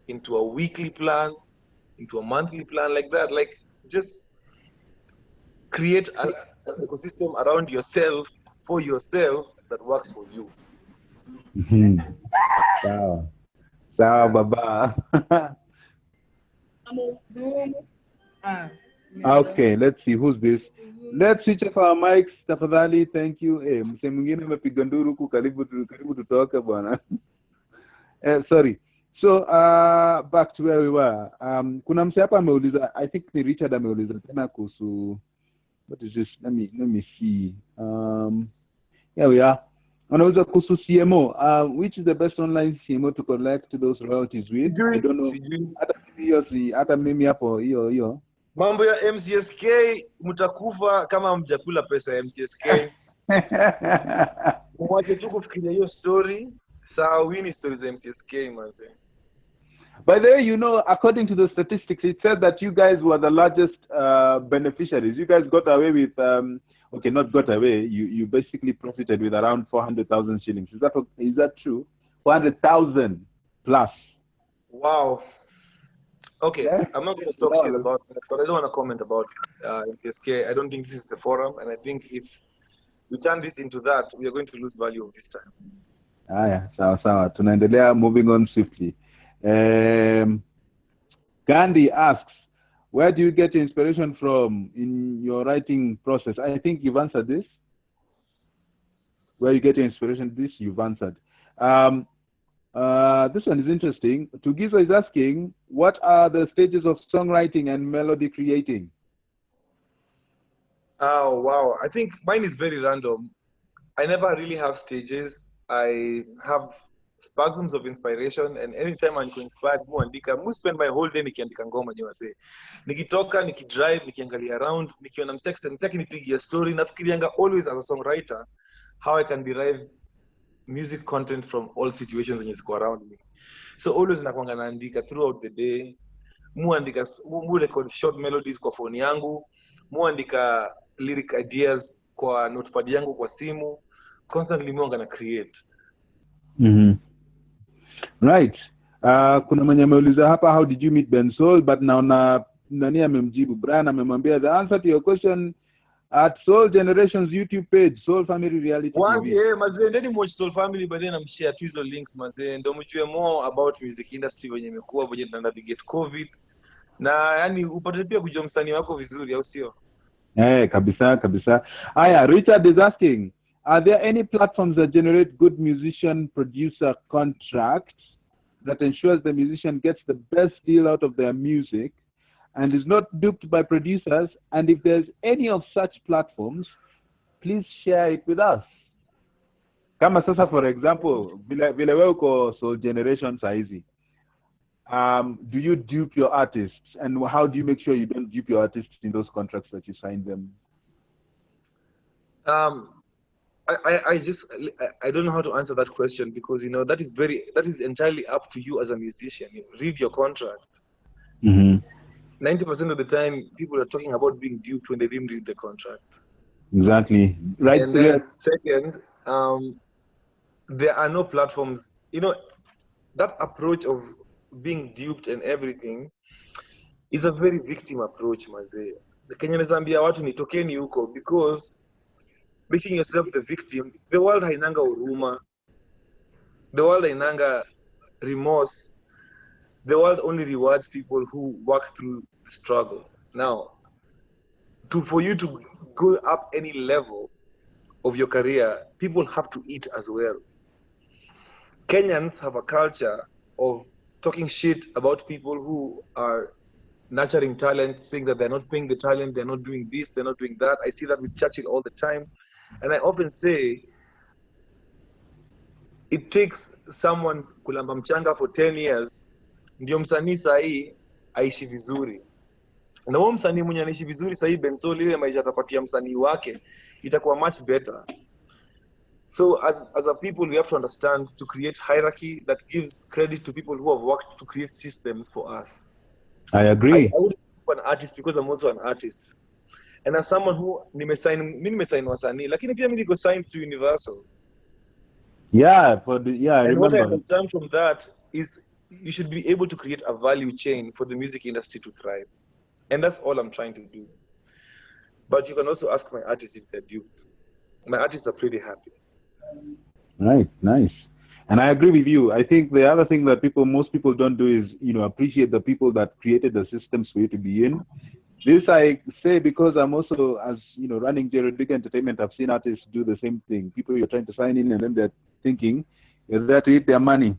into a weekly plan, into a monthly plan, like that. Like, just create an ecosystem around yourself, for yourself, that works for you. Sawa. Sawa, baba. Okay, let's see who's this. Let's switch off our mics tafadhali. Thank you. Mse mwingine amepiga nduru huku, karibu tutoke bwana. Sorry. So back to where we were. Kuna mse hapa ameuliza, I think ni Richard ameuliza tena kuhusu, what is this? Let me see. Here we are. Anauliza kuhusu CMO. Which is the best online CMO to collect those royalties with? I don't know. Hata mimi hapo hiyo. Mambo ya MCSK, mtakufa kama mjakula pesa ya MCSK. Mwache tu kufikiria hiyo story. Sawini stories za MCSK, manze. By the way, you know, according to the statistics, it said that you guys were the largest beneficiaries. You guys got away with, okay, not got away. You basically profited with around 400,000 shillings. Is that true? 400,000 plus. Wow. Okay, I'm not going to talk shit about that, but I don't want to comment about MCSK. I don't think this is the forum, and I think if we turn this into that, we are going to lose value of this time. Yeah, sawa. Tunaendelea, moving on swiftly. Gandhi asks, where do you get your inspiration from in your writing process? I think you've answered this. Where you get your inspiration, this you've answered. This one is interesting. Tugizo is asking, what are the stages of songwriting and melody creating? Oh, wow. I think mine is very random. I never really have stages. I have spasms of inspiration, and anytime I'm inspired, I spend my whole day nikiandika ngoma niwase. Nikitoka, nikidrive, nikiangalia around, nikiona mseki nipigia story, nafikirianga always as a songwriter how I can derive music content from all situations that are around me. So always nakwanga naandika throughout the day. Mu record short melodies kwa phone yangu, muandika lyric ideas kwa notepad yangu kwa simu. Constantly muanga na create. Right. Kuna mwenye ameuliza hapa, how did you meet Ben Soul? But naona nani amemjibu. Brian amemwambia the answer to your question at Soul Generation's YouTube page, Soul Family Reality TV. Yeah, maze, ndeni watch Soul Family, but then I'm share tu hizo links, maze, ndo mjue more about music industry venye imekuwa, venye tuna navigate COVID. Na yani upate pia kujua msanii wako vizuri, au sio? Kabisa. Aya, Richard is asking, are there any platforms that generate good musician-producer contracts that ensures the musician gets the best deal out of their music and is not duped by producers? And if there's any of such platforms, please share it with us. Kama sasa, for example, vile wewe uko Soul Generation saizi, do you dupe your artists? And how do you make sure you don't dupe your artists in those contracts that you sign them? I don't know how to answer that question, because you know that is entirely up to you as a musician. You read your contract. 90% of the time, people are talking about being duped when they didn't read the contract. Exactly. Right. And then second, there are no platforms. You know, that approach of being duped and everything is a very victim approach, mazee. The Kenyan Zambia watu ni tokeni huko, because making yourself the victim, the world hainanga huruma, the world hainanga remorse. The world only rewards people who work through the struggle. Now, for you to go up any level of your career, people have to eat as well. Kenyans have a culture of talking shit about people who are nurturing talent, saying that they're not paying the talent, they're not doing this, they're not doing that. I see that with Churchill all the time. And I often say, it takes someone kulamba mchanga for 10 years, ndio msanii sahi aishi vizuri. Na huo msanii mwenye anaishi vizuri sahi Bensol, ile maisha atapatia msanii wake itakuwa much better. So as a people, we have to understand to create hierarchy that gives credit to people who have worked to create systems for us. I agree. I wouldn't be an artist because I'm also an artist. And as someone who nimesign wasanii, lakini pia mimi niko signed to Universal. Yeah, I and remember. what I understand from that is you should be able to create a value chain for the music industry to thrive. And that's all I'm trying to do. But you can also ask my artists if they're duped. My artists are pretty happy. Right, nice. And I agree with you. I think the other thing that most people don't do is, appreciate the people that created the systems for you to be in. This I say because I'm also, as running J.RODRIGUEZ Entertainment, I've seen artists do the same thing. People you're trying to sign in and then they're thinking you're there to eat their money.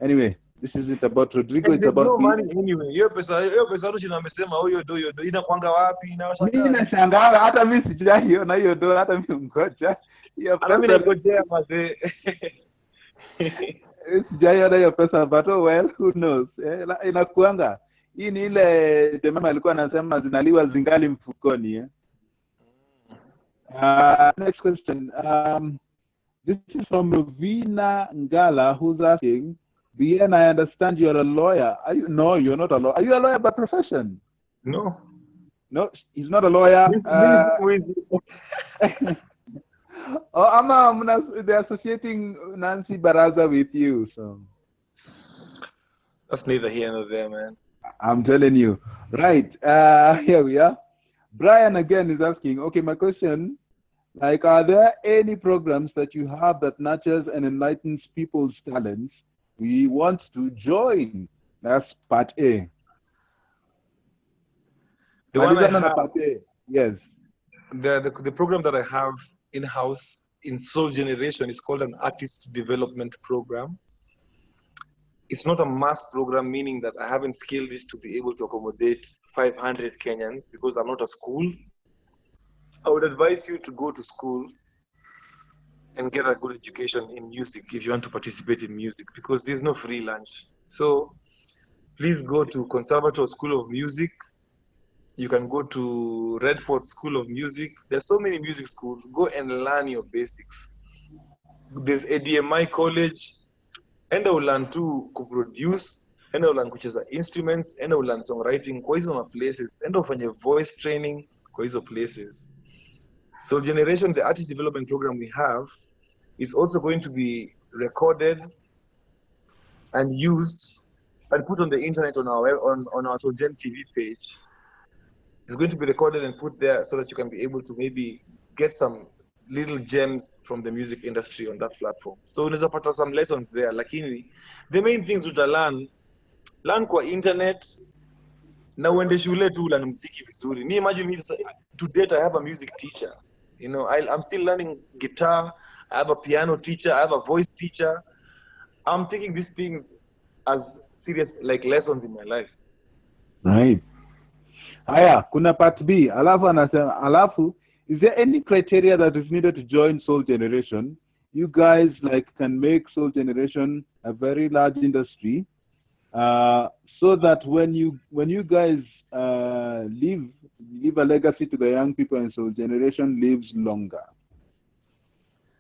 Anyway, this isn't about Rodrigo, it's about no money anyway. Hiyo pesa Rushi amesema huyo do inakwanga wapi na mimi nashangaa hata mimi sijaiona hiyo do, hata mimi ngoja. Hata mimi ningojea mazee. Sijaiona hiyo pesa, but well, who knows. Inakuanga. Hii ni ile jamaa alikuwa anasema zinaliwa zingali mfukoni. Next question. This is from Rovina Ngala, who's asking, Bien, I understand you're a lawyer. No, you're not a lawyer. Are you a lawyer by profession? No. No, he's not a lawyer. They're associating Nancy Baraza with you, so. That's neither here nor there, man. I'm telling you. Right. Here we are. Brian again is asking, okay, my question, are there any programs that you have that nurtures and enlightens people's talents? We want to join. That's part A. The one I have, part A. Yes. The program that I have in-house in Soul Generation is called an Artist Development Program. It's not a mass program, meaning that I haven't scaled this to be able to accommodate 500 Kenyans because I'm not a school. I would advise you to go to school and get a good education in music if you want to participate in music, because there's no free lunch. So please go to Conservatoire School of Music. You can go to Redford School of Music. There's so many music schools. Go and learn your basics. There's ADMI College. Enda ulearn to produce, enda ulearn kucheza instruments, enda ulearn songwriting kwa hizo places, enda ufanye voice training kwa hizo places. So Generation, the artist development program we have, is also going to be recorded and used and put on the internet on our Soulgen TV page. It's going to be recorded and put there so that you can be able to maybe get some little gems from the music industry on that platform. So unaweza pata some lessons there, lakini the main things learn kwa internet na uende shule tu learn muziki vizuri. Me imagine me to date I have a music teacher. I'm still learning guitar. I have a piano teacher. I have a voice teacher. I'm taking these things as serious like lessons in my life. Right. Haya, kuna part B. Alafu, is there any criteria that is needed to join Soul Generation? You guys can make Soul Generation a very large industry, so that when you guys leave a legacy to the young people, and Soul Generation lives longer.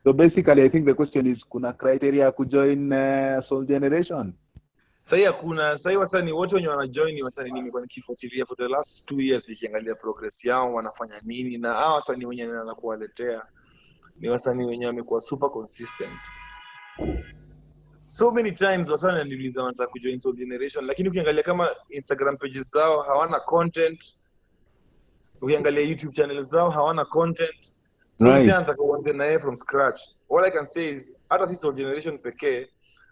So basically, I think the question is, kuna criteria to join Soul Generation? Sahi wasanii wote wenye wanajoin ni wasanii nimekuwa nikifuatilia for the last 2 years nikiangalia progress yao wanafanya nini, na hao wasanii wenye ninakuwaletea ni wasanii wenye wamekuwa super consistent. so many times wasana wananiuliza wanataka kujoin Soul Generation, lakini ukiangalia kama Instagram pages zao hawana content, ukiangalia YouTube channels zao hawana content. So Right. msema nataka uanze naye from scratch. All I can say is hata si Soul Generation pekee,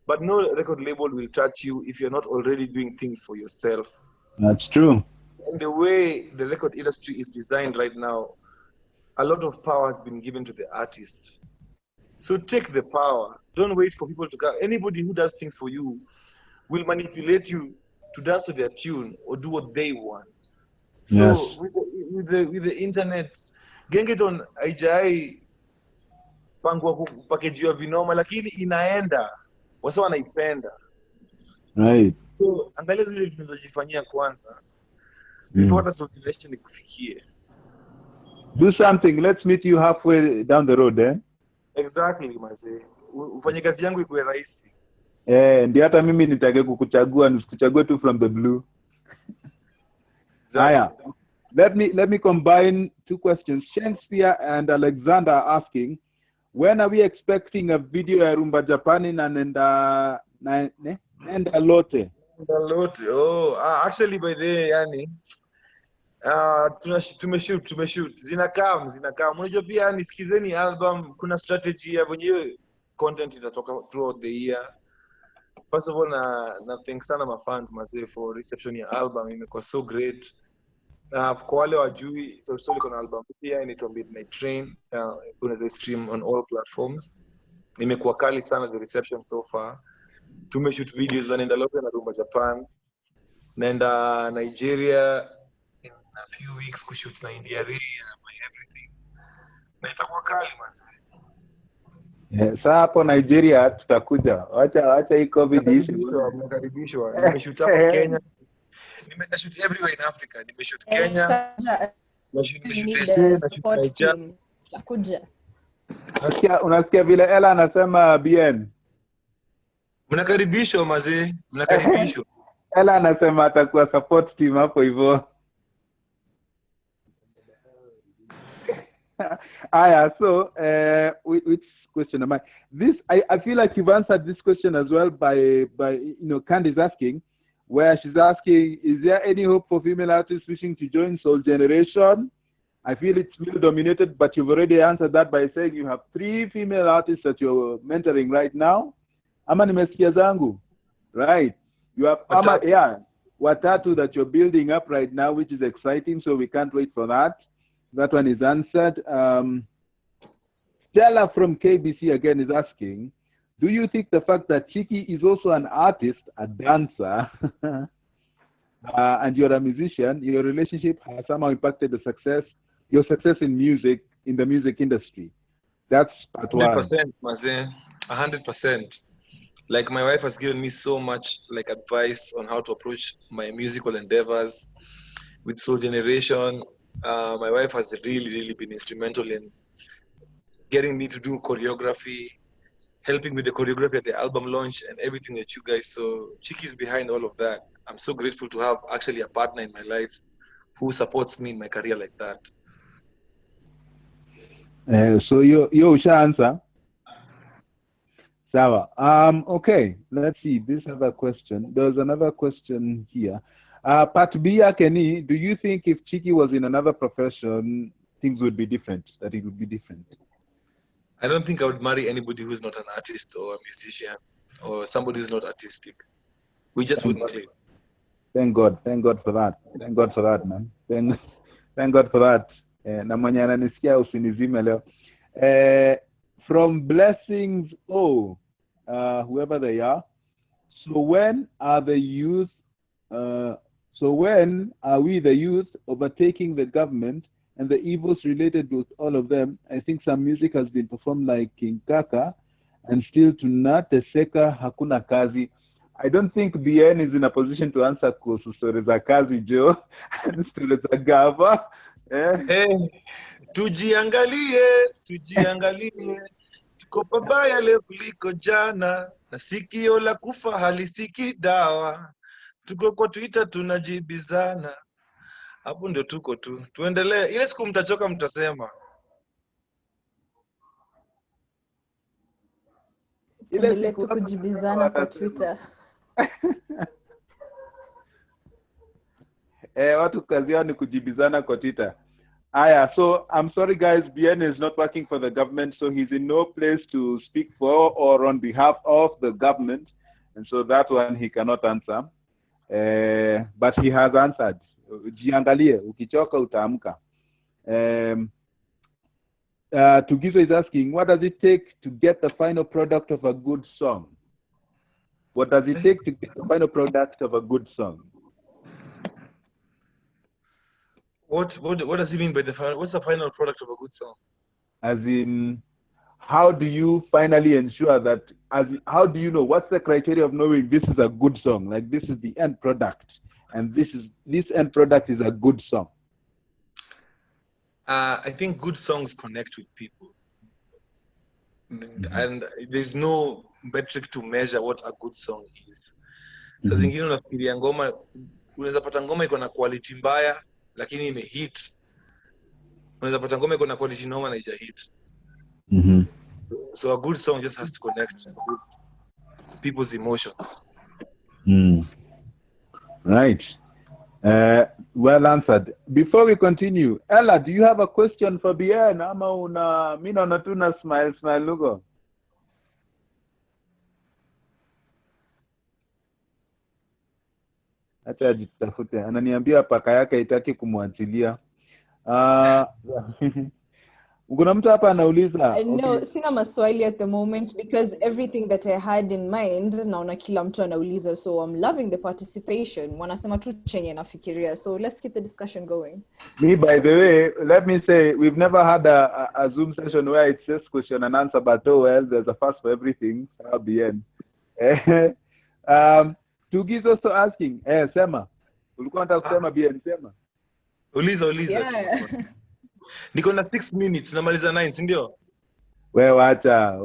but no record label will touch you if you're not already doing things for yourself. That's true. And the way the record industry is designed right now, a lot of power has been given to the artist. So take the power. Don't wait for people to come. Anybody who does things for you will manipulate you to dance to their tune or do what they want. So Yes. with the internet, Gengeton haijai pangwa package ya vinoma, lakini inaenda. Wasa wanaipenda. Right. So angalia zile tunazojifanyia kwanza before the solution ikufikie. Do something. Let's meet you halfway down the road, eh? Exactly, mazee. Ufanye kazi yangu ikuwe rahisi. Ndio hata mimi nitake kukuchagua, nisikuchague tu from the blue. Haya. Let me combine two questions. Shakespeare and Alexander are asking, when are we expecting a video ya Rumba Japani na nenda lote? Lote. Oh, actually by the yani tumeshoot zinakaa. Unajua pia nisikizeni album, kuna strategy ya wenyewe content itatoka throughout the year. First of all, na thanks sana my fans mazee for reception ya album, imekuwa so great. Kwa wale wajui, so liko na album pia inaitwa Midnight Train, unaweza stream on all platforms. Imekuwa kali sana the reception so far. Tumeshoot videos naenda lote na Rumba Japan, naenda Nigeria in a few weeks kushoot na India my everything. Na itakuwa kali mazee. Sasa hapo Nigeria tutakuja. Acha hii COVID issue. Mnakaribishwa. Nimeshoot hapa Kenya. Nimeshoot everywhere in Africa. Nimeshoot Kenya. Tutakuja. Unasikia vile Ellah anasema BN? Mnakaribishwa mazee. Mnakaribishwa. Ellah anasema atakuwa support team hapo hivyo. So which question am I? I feel like you've answered this question as well by Candice asking, where she's asking, is there any hope for female artists wishing to join Soul Generation? I feel it's male dominated, but you've already answered that by saying you have 3 female artists that you're mentoring right now. Ama nimesikia zangu, right? You have watatu that you're building up right now, which is exciting. So we can't wait for that. That one is answered. Stella from KBC again is asking, do you think the fact that Chiki is also an artist, a dancer, and you're a musician, your relationship has somehow impacted your success in music, in the music industry? That's part 1. 100%, Maze. 100%. Like my wife has given me so much like advice on how to approach my musical endeavors with Soul Generation. My wife has really been instrumental in getting me to do choreography, helping with the choreography at the album launch and everything that you guys saw. Chiki's behind all of that. I'm so grateful to have actually a partner in my life who supports me in my career like that. So you usha answer. Sawa. Okay, let's see this other question. There's another question here. Part B, Kenny, do you think if Chiki was in another profession, things would be different, that it would be different? I don't think I would marry anybody who's not an artist or a musician or somebody who's not artistic. We just wouldn't click. Thank God for that. Thank God for that, man. Thank God for that. Na mwenye ananisikia usinizime leo. From Blessings, whoever they are. So when are we the youth overtaking the government and the evils related with all of them? I think some music has been performed like King Kaka and still tunateseka hakuna kazi. I don't think BN is in a position to answer kuhusu stories za kazi, Joe, and stories za gava. Tujiangalie. Tuko pabaya leo kuliko jana, na sikio la kufa halisiki dawa. Tuko kwa Twitter tunajibizana. Hapo ndio tuko tu. Tuendelee. Ile siku mtachoka mtasema. Tuendelee tu kujibizana kwa Twitter. Watu kazi yao ni kujibizana kwa Twitter. So I'm sorry guys, BN is not working for the government, so he's in no place to speak for or on behalf of the government, and so that one he cannot answer. But he has answered. Jiangalie, ukichoka utaamka. Tugizo is asking, what does it take to get the final product of a good song? What does it take to get the final product of a good song? What does he mean by the final? What's the final product of a good song? As in, how do you finally ensure that? How do you know? What's the criteria of knowing this is a good song? Like this is the end product, and this end product is a good song. I think good songs connect with people, and there's no metric to measure what a good song is. Saa zingine unafikiria ngoma, unaweza pata ngoma iko na quality mbaya lakini imehit. Unaweza pata ngoma iko na quality noma na haijahit. So a good song just has to connect with people's emotions. Right. Well answered. Before we continue, Ellah, do you have a question for BN? Ama mimi naona tu na smile logo. Acha ajitafute. Ananiambia paka yake haitaki kumwachilia. Kuna mtu hapa anauliza. No, sina maswali at the moment because everything that I had in mind naona kila mtu anauliza, so I'm loving the participation. Wanasema tu chenye nafikiria. So let's keep the discussion going. Me, by the way, let me say we've never had a Zoom session where it's just question and answer, but oh well, there's a first for everything. I'll be in. Tugi's also asking, sema. Ulikuwa unataka kusema BN sema. Uliza. Yeah. Niko na 6 minutes namaliza 9, si ndio? Wewe wacha,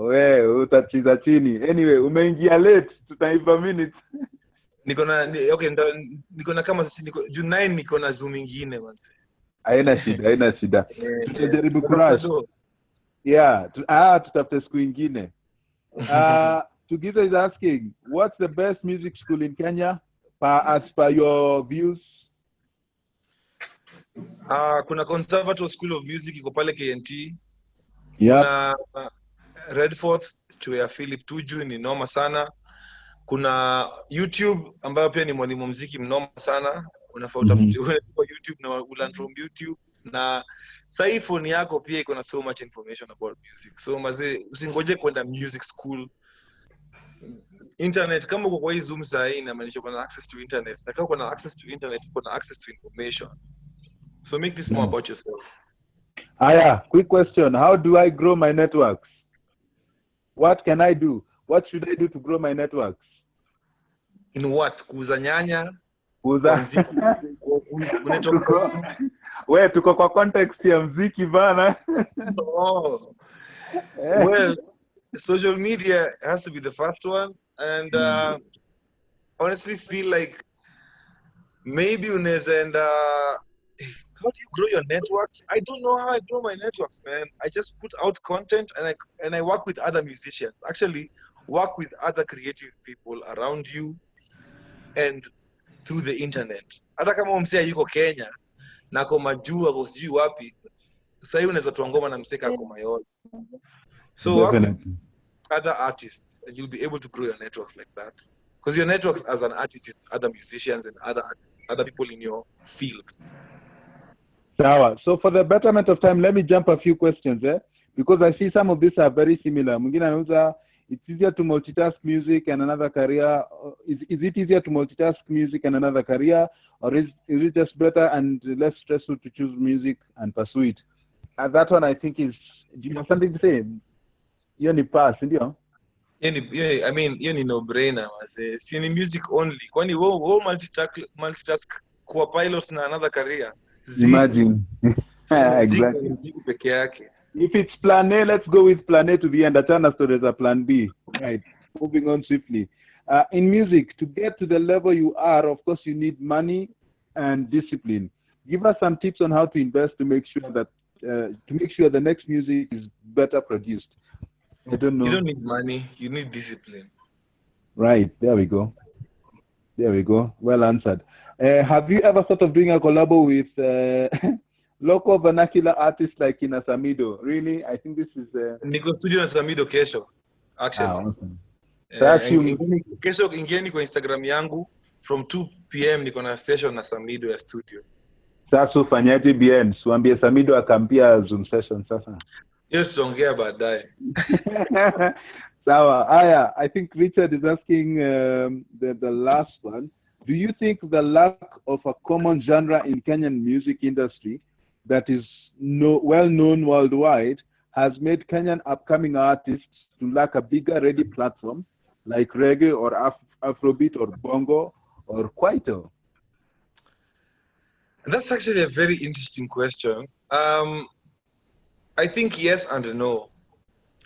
utachiza chini. Anyway, umeingia late, tutaipa minutes. Niko na kama sasa juu 9 niko na Zoom nyingine manze. Haina shida. Tutajaribu crash. Yeah, tutafute siku nyingine. Tugiza is asking, what's the best music school in Kenya as per your views? Kuna Conservative School of Music iko pale KNT. Yeah. Kuna Redforth chuo ya Philip Tuju ni noma sana. Kuna YouTube ambayo pia ni mwalimu muziki mnoma sana. Unafaa utafute kwa YouTube na learn from YouTube. Na sasa phone yako pia iko na so much information about music. So mazee usingoje kwenda music school. Internet kama uko kwa hii Zoom saa hii inamaanisha kuna access to internet. Na kama kuna access to internet, kuna access to information. So make this more about yourself. Quick question. How do I grow my networks? What can I do? What should I do to grow my networks? In what? Kuuza nyanya? Kuuza mziki. Wewe tuko kwa context ya mziki bana. Well, social media has to be the first one, and honestly feel like maybe unaweza and how do you grow your networks? I don't know how I grow my networks, man. I just put out content and I work with other musicians. Actually, work with other creative people around you and through the internet. Hata kama msea yuko Kenya na kwa majuu ako sijui wapi, sasa hivi unaweza tuangoma na mseka kwa Mayolo. So work with other artists and you'll be able to grow your networks like that. Because your networks as an artist is other musicians and other people in your field. So for the betterment of time, let me jump a few questions, because I see some of these are very similar. Mwingine anauza, it's easier to multitask music and another career. Is it easier to multitask music and another career, or is it just better and less stressful to choose music and pursue it? And that one I think is, do you have something to say? Hiyo ni pass, ndio? I mean, hiyo ni no-brainer. Si ni music only. Kwani wewe multitask kwa pilot na another career? Imagine. Exactly. If it's plan A, let's go with plan A to the end. Achana stories are plan B. Right. Moving on swiftly. In music, to get to the level you are, of course, you need money and discipline. Give us some tips on how to invest to make sure that the next music is better produced. I don't know. You don't need money. You need discipline. Right, there we go. There we go. Well answered. Have you ever thought of doing a collabo with local vernacular artists like Ina Samido? Really? I think this is... Niko studio na Samido kesho. Actually. awesome. Perfume. Kesho ingieni kwa Instagram yangu from 2 p.m. niko na session na Samido ya studio. Sasa ufanyaje BN? Suambie Samido akampia Zoom session sasa. Yes, tutaongea baadaye. Sawa. Aya, I think Richard is asking the last one. Do you think the lack of a common genre in Kenyan music industry that is well known worldwide has made Kenyan upcoming artists to lack a bigger ready platform like reggae or Afrobeat or bongo or kwaito? That's actually a very interesting question. I think yes and no.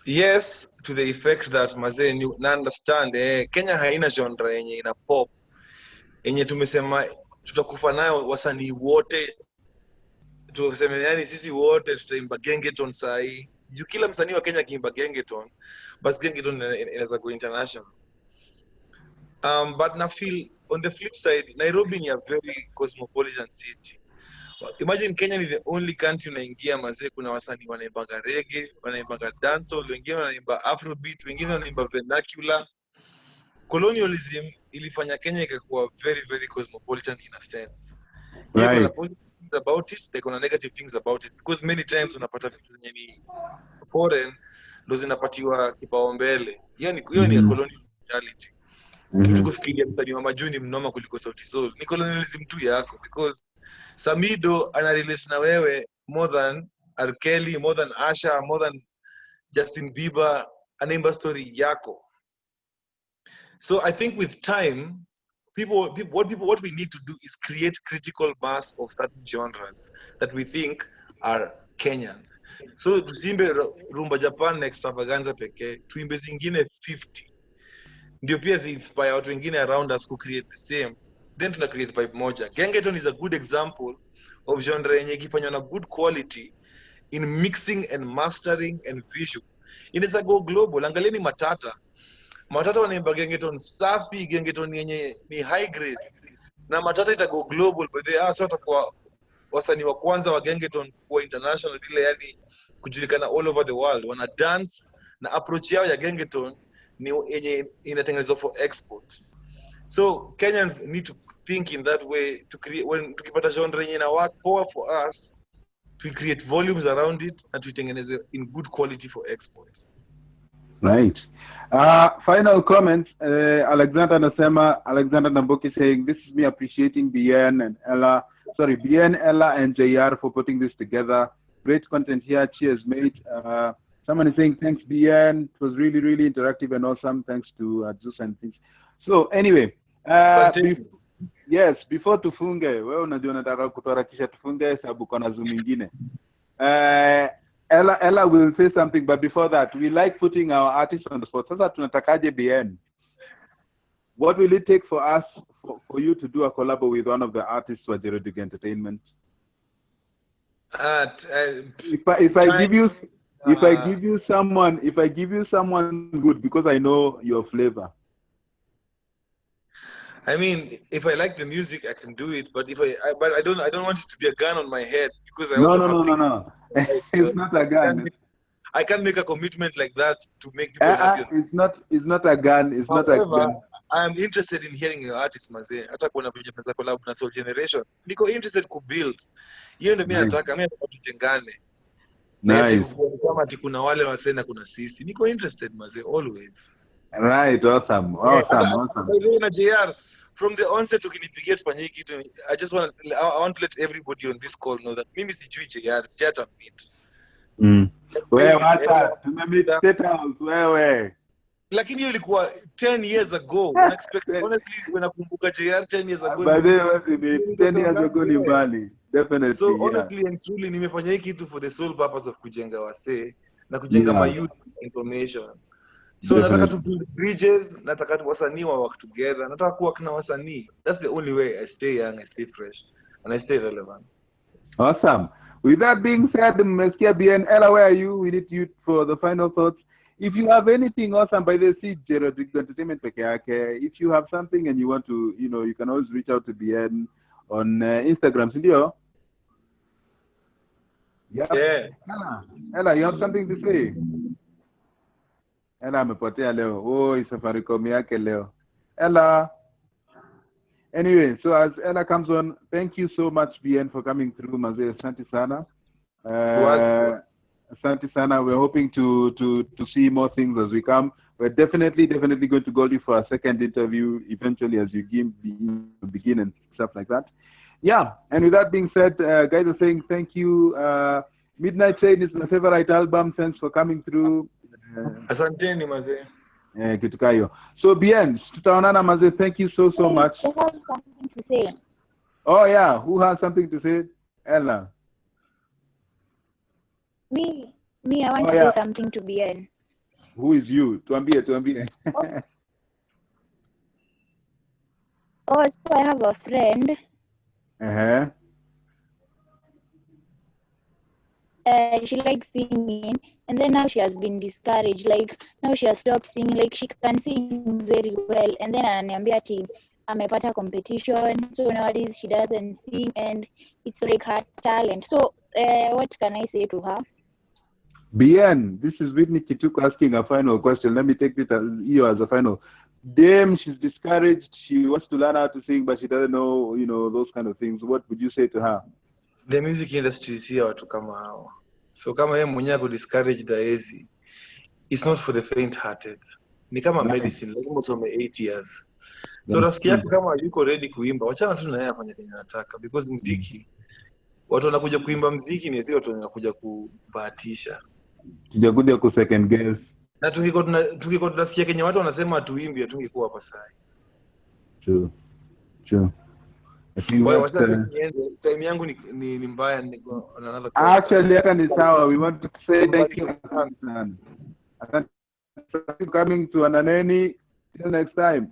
Yes, to the effect that mazee na understand Kenya haina genre yenye ina pop yenye tumesema tutakufa nayo wasanii wote, tuseme yani sisi wote tutaimba gengeton sahi. Juu kila msanii wa Kenya akiimba gengeton, basi gengeton inaweza go international. But na feel on the flip side, Nairobi ni a very cosmopolitan city. Imagine Kenya ni the only country unaingia mazee, kuna wasanii wanaimbaga reggae, wanaimbaga dancehall, wengine wanaimba afrobeat, wengine wanaimba vernacular. Colonialism ilifanya Kenya ikakuwa very very cosmopolitan in a sense. Right. Kuna positive things about it, there kuna negative things about it, because many times unapata vitu zenye ni foreign ndo zinapatiwa kipaumbele. Hiyo ni colonial mentality. Mtu kufikiria msanii wa majuni mnoma kuliko Sauti Sol ni colonialism tu yako, because Samido ana relate na wewe more than R. Kelly, more than Asha, more than Justin Bieber, anaimba story yako. So I think with time, what we need to do is create critical mass of certain genres that we think are Kenyan. So tusimbe rumba Japan na extravaganza pekee, tuimbe zingine 50. Ndio pia zi-inspire watu wengine around us to create the same. Then tuna create vibe moja. Gengeton is a good example of genre yenye ikifanywa na good quality in mixing and mastering and visual. Inaweza go global. Angalieni Matata. Matata wanaimba gengeton safi, gengeton yenye ni high grade. Na Matata ita go global, but they are sort of wasanii wa kwanza wa gengeton kwa international, ile yani kujulikana all over the world. Wana dance na approach yao ya gengeton ni yenye inatengenezwa for export. So Kenyans need to think in that way to create, when tukipata genre yenye ina work power for us, to create volumes around it and tuitengeneze in good quality for export. Right. Final comment. Alexander Namboki saying, this is me appreciating BN and Ellah. Sorry, BN, Ellah, and JR for putting this together. Great content here. Cheers, mate. Someone is saying, thanks, BN. It was really, really interactive and awesome. Thanks to Zeus and things. So, anyway. Yes, before tufunge, wewe unajua nataka kutorakisha tufunge sababu kuna Zoom nyingine. Ellah will say something, but before that, we like putting our artists on the spot. Sasa tunatakaje BN? What will it take for us, for you to do a collab with one of the artists for J.RODRIGUEZ Entertainment? If I give you someone good, because I know your flavor. I mean, if I like the music, I can do it. But I don't want it to be a gun on my head, because No. It's not a gun. I can't make a commitment like that to make people happy. It's not a gun. It's However, not a gun. I am interested in hearing your artist mazee. Hata kuna vile mnaweza collab na Soul Generation. Niko interested ku build. Hiyo ndio mimi nataka tujengane. Nice. Kama ati kuna wale wasee na kuna sisi. Niko interested mazee always. Right, awesome. By the way, na JR, from the onset ukinipigia tufanye hiki kitu, I want to let everybody on this call know that mimi sijui JR, sijata meet. Wewe hata tumemeet State House wewe. Lakini hiyo ilikuwa 10 years ago. Honestly, when nakumbuka JR 10 years ago. By the way, 10 years ago ni mbali. Definitely. So honestly and truly nimefanya hiki kitu for the sole purpose of kujenga wasee na kujenga my youth information. So nataka to build bridges, nataka wasanii wa work together, nataka kuwa na wasanii. That's the only way I stay young, I stay fresh, and I stay relevant. Awesome. With that being said, mmesikia BN. Ellah, where are you? We need you for the final thoughts. if you have anything awesome, by the way, J.RODRIGUEZ Entertainment peke yake, if you have something and you want to, you can always reach out to BN on Instagram, sindio? Yep. Yeah. Ellah, you have something to say? Ellah amepotea leo. Oh, Safaricom yake leo. Ellah. Anyway, so as Ellah comes on, thank you so much, BN, for coming through. Mazee, asante sana. Asante sana. We're hoping to see more things as we come. We're definitely going to call you for a second interview eventually as you begin and stuff like that. Yeah, and with that being said, guys are saying thank you. Midnight Train is my favorite album. Thanks for coming through. Asanteni mazee. Kitu kayo. So BN, tutaonana mazee. Thank you so much. I have something to say. Oh yeah, who has something to say? Ellah. Me, I want to say something to BN. Who is you? Tuambie. Oh, so I have a friend. She likes singing, and then now she has been discouraged. Like now she has stopped singing. Like she can sing very well, and then ananiambia ati amepata competition, so nowadays she doesn't sing, and it's like her talent. So what can I say to her? BN, this is Whitney Kituko asking a final question. Let me take it as a final. Damn, she's discouraged. She wants to learn how to sing, but she doesn't know, those kind of things. What would you say to her? The music industry is here watu kama hao. So kama yeye mwenyewe ako discouraged daezi, it's not for the faint-hearted. Ni kama medicine, lazima usome 8 years. So rafiki yako kama yuko ready kuimba, wachana tu na yeye afanye kenye anataka, because muziki, watu wanakuja kuimba muziki ni sio watu wanakuja kubahatisha. Tujakuja ku second guess. Na tukiko tunasikia kenye watu wanasema tuimbe, tungekuwa hapa sasa. True. Time yangu ni mbaya, niko on another call. Actually, hata ni sawa. We want to say thank you. Asante for coming to Ananeni. Till next time.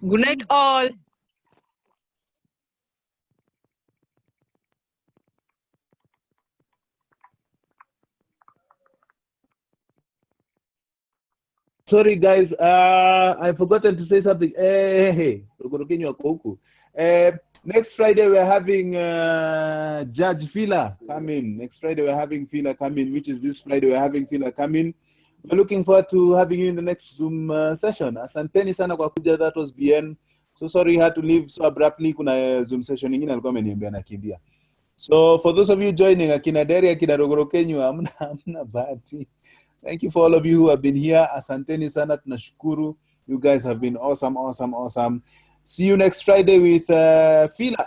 Good night, all. Sorry guys, I forgotten to say something. Hey. Next Friday we're having Judge Fila come in. Next Friday we're having Fila come in, which is this Friday we're having Fila come in. We're looking forward to having you in the next Zoom session. Asanteni sana kwa kuja. That was BN. So sorry you had to leave so abruptly. Kuna Zoom session nyingine alikuwa ameniambia nakimbia. So for those of you joining, akina Deri, akina Rogorokenyu, amna bahati. Thank you for all of you who have been here. Asanteni sana, tunashukuru. You guys have been awesome. See you next Friday with Fila.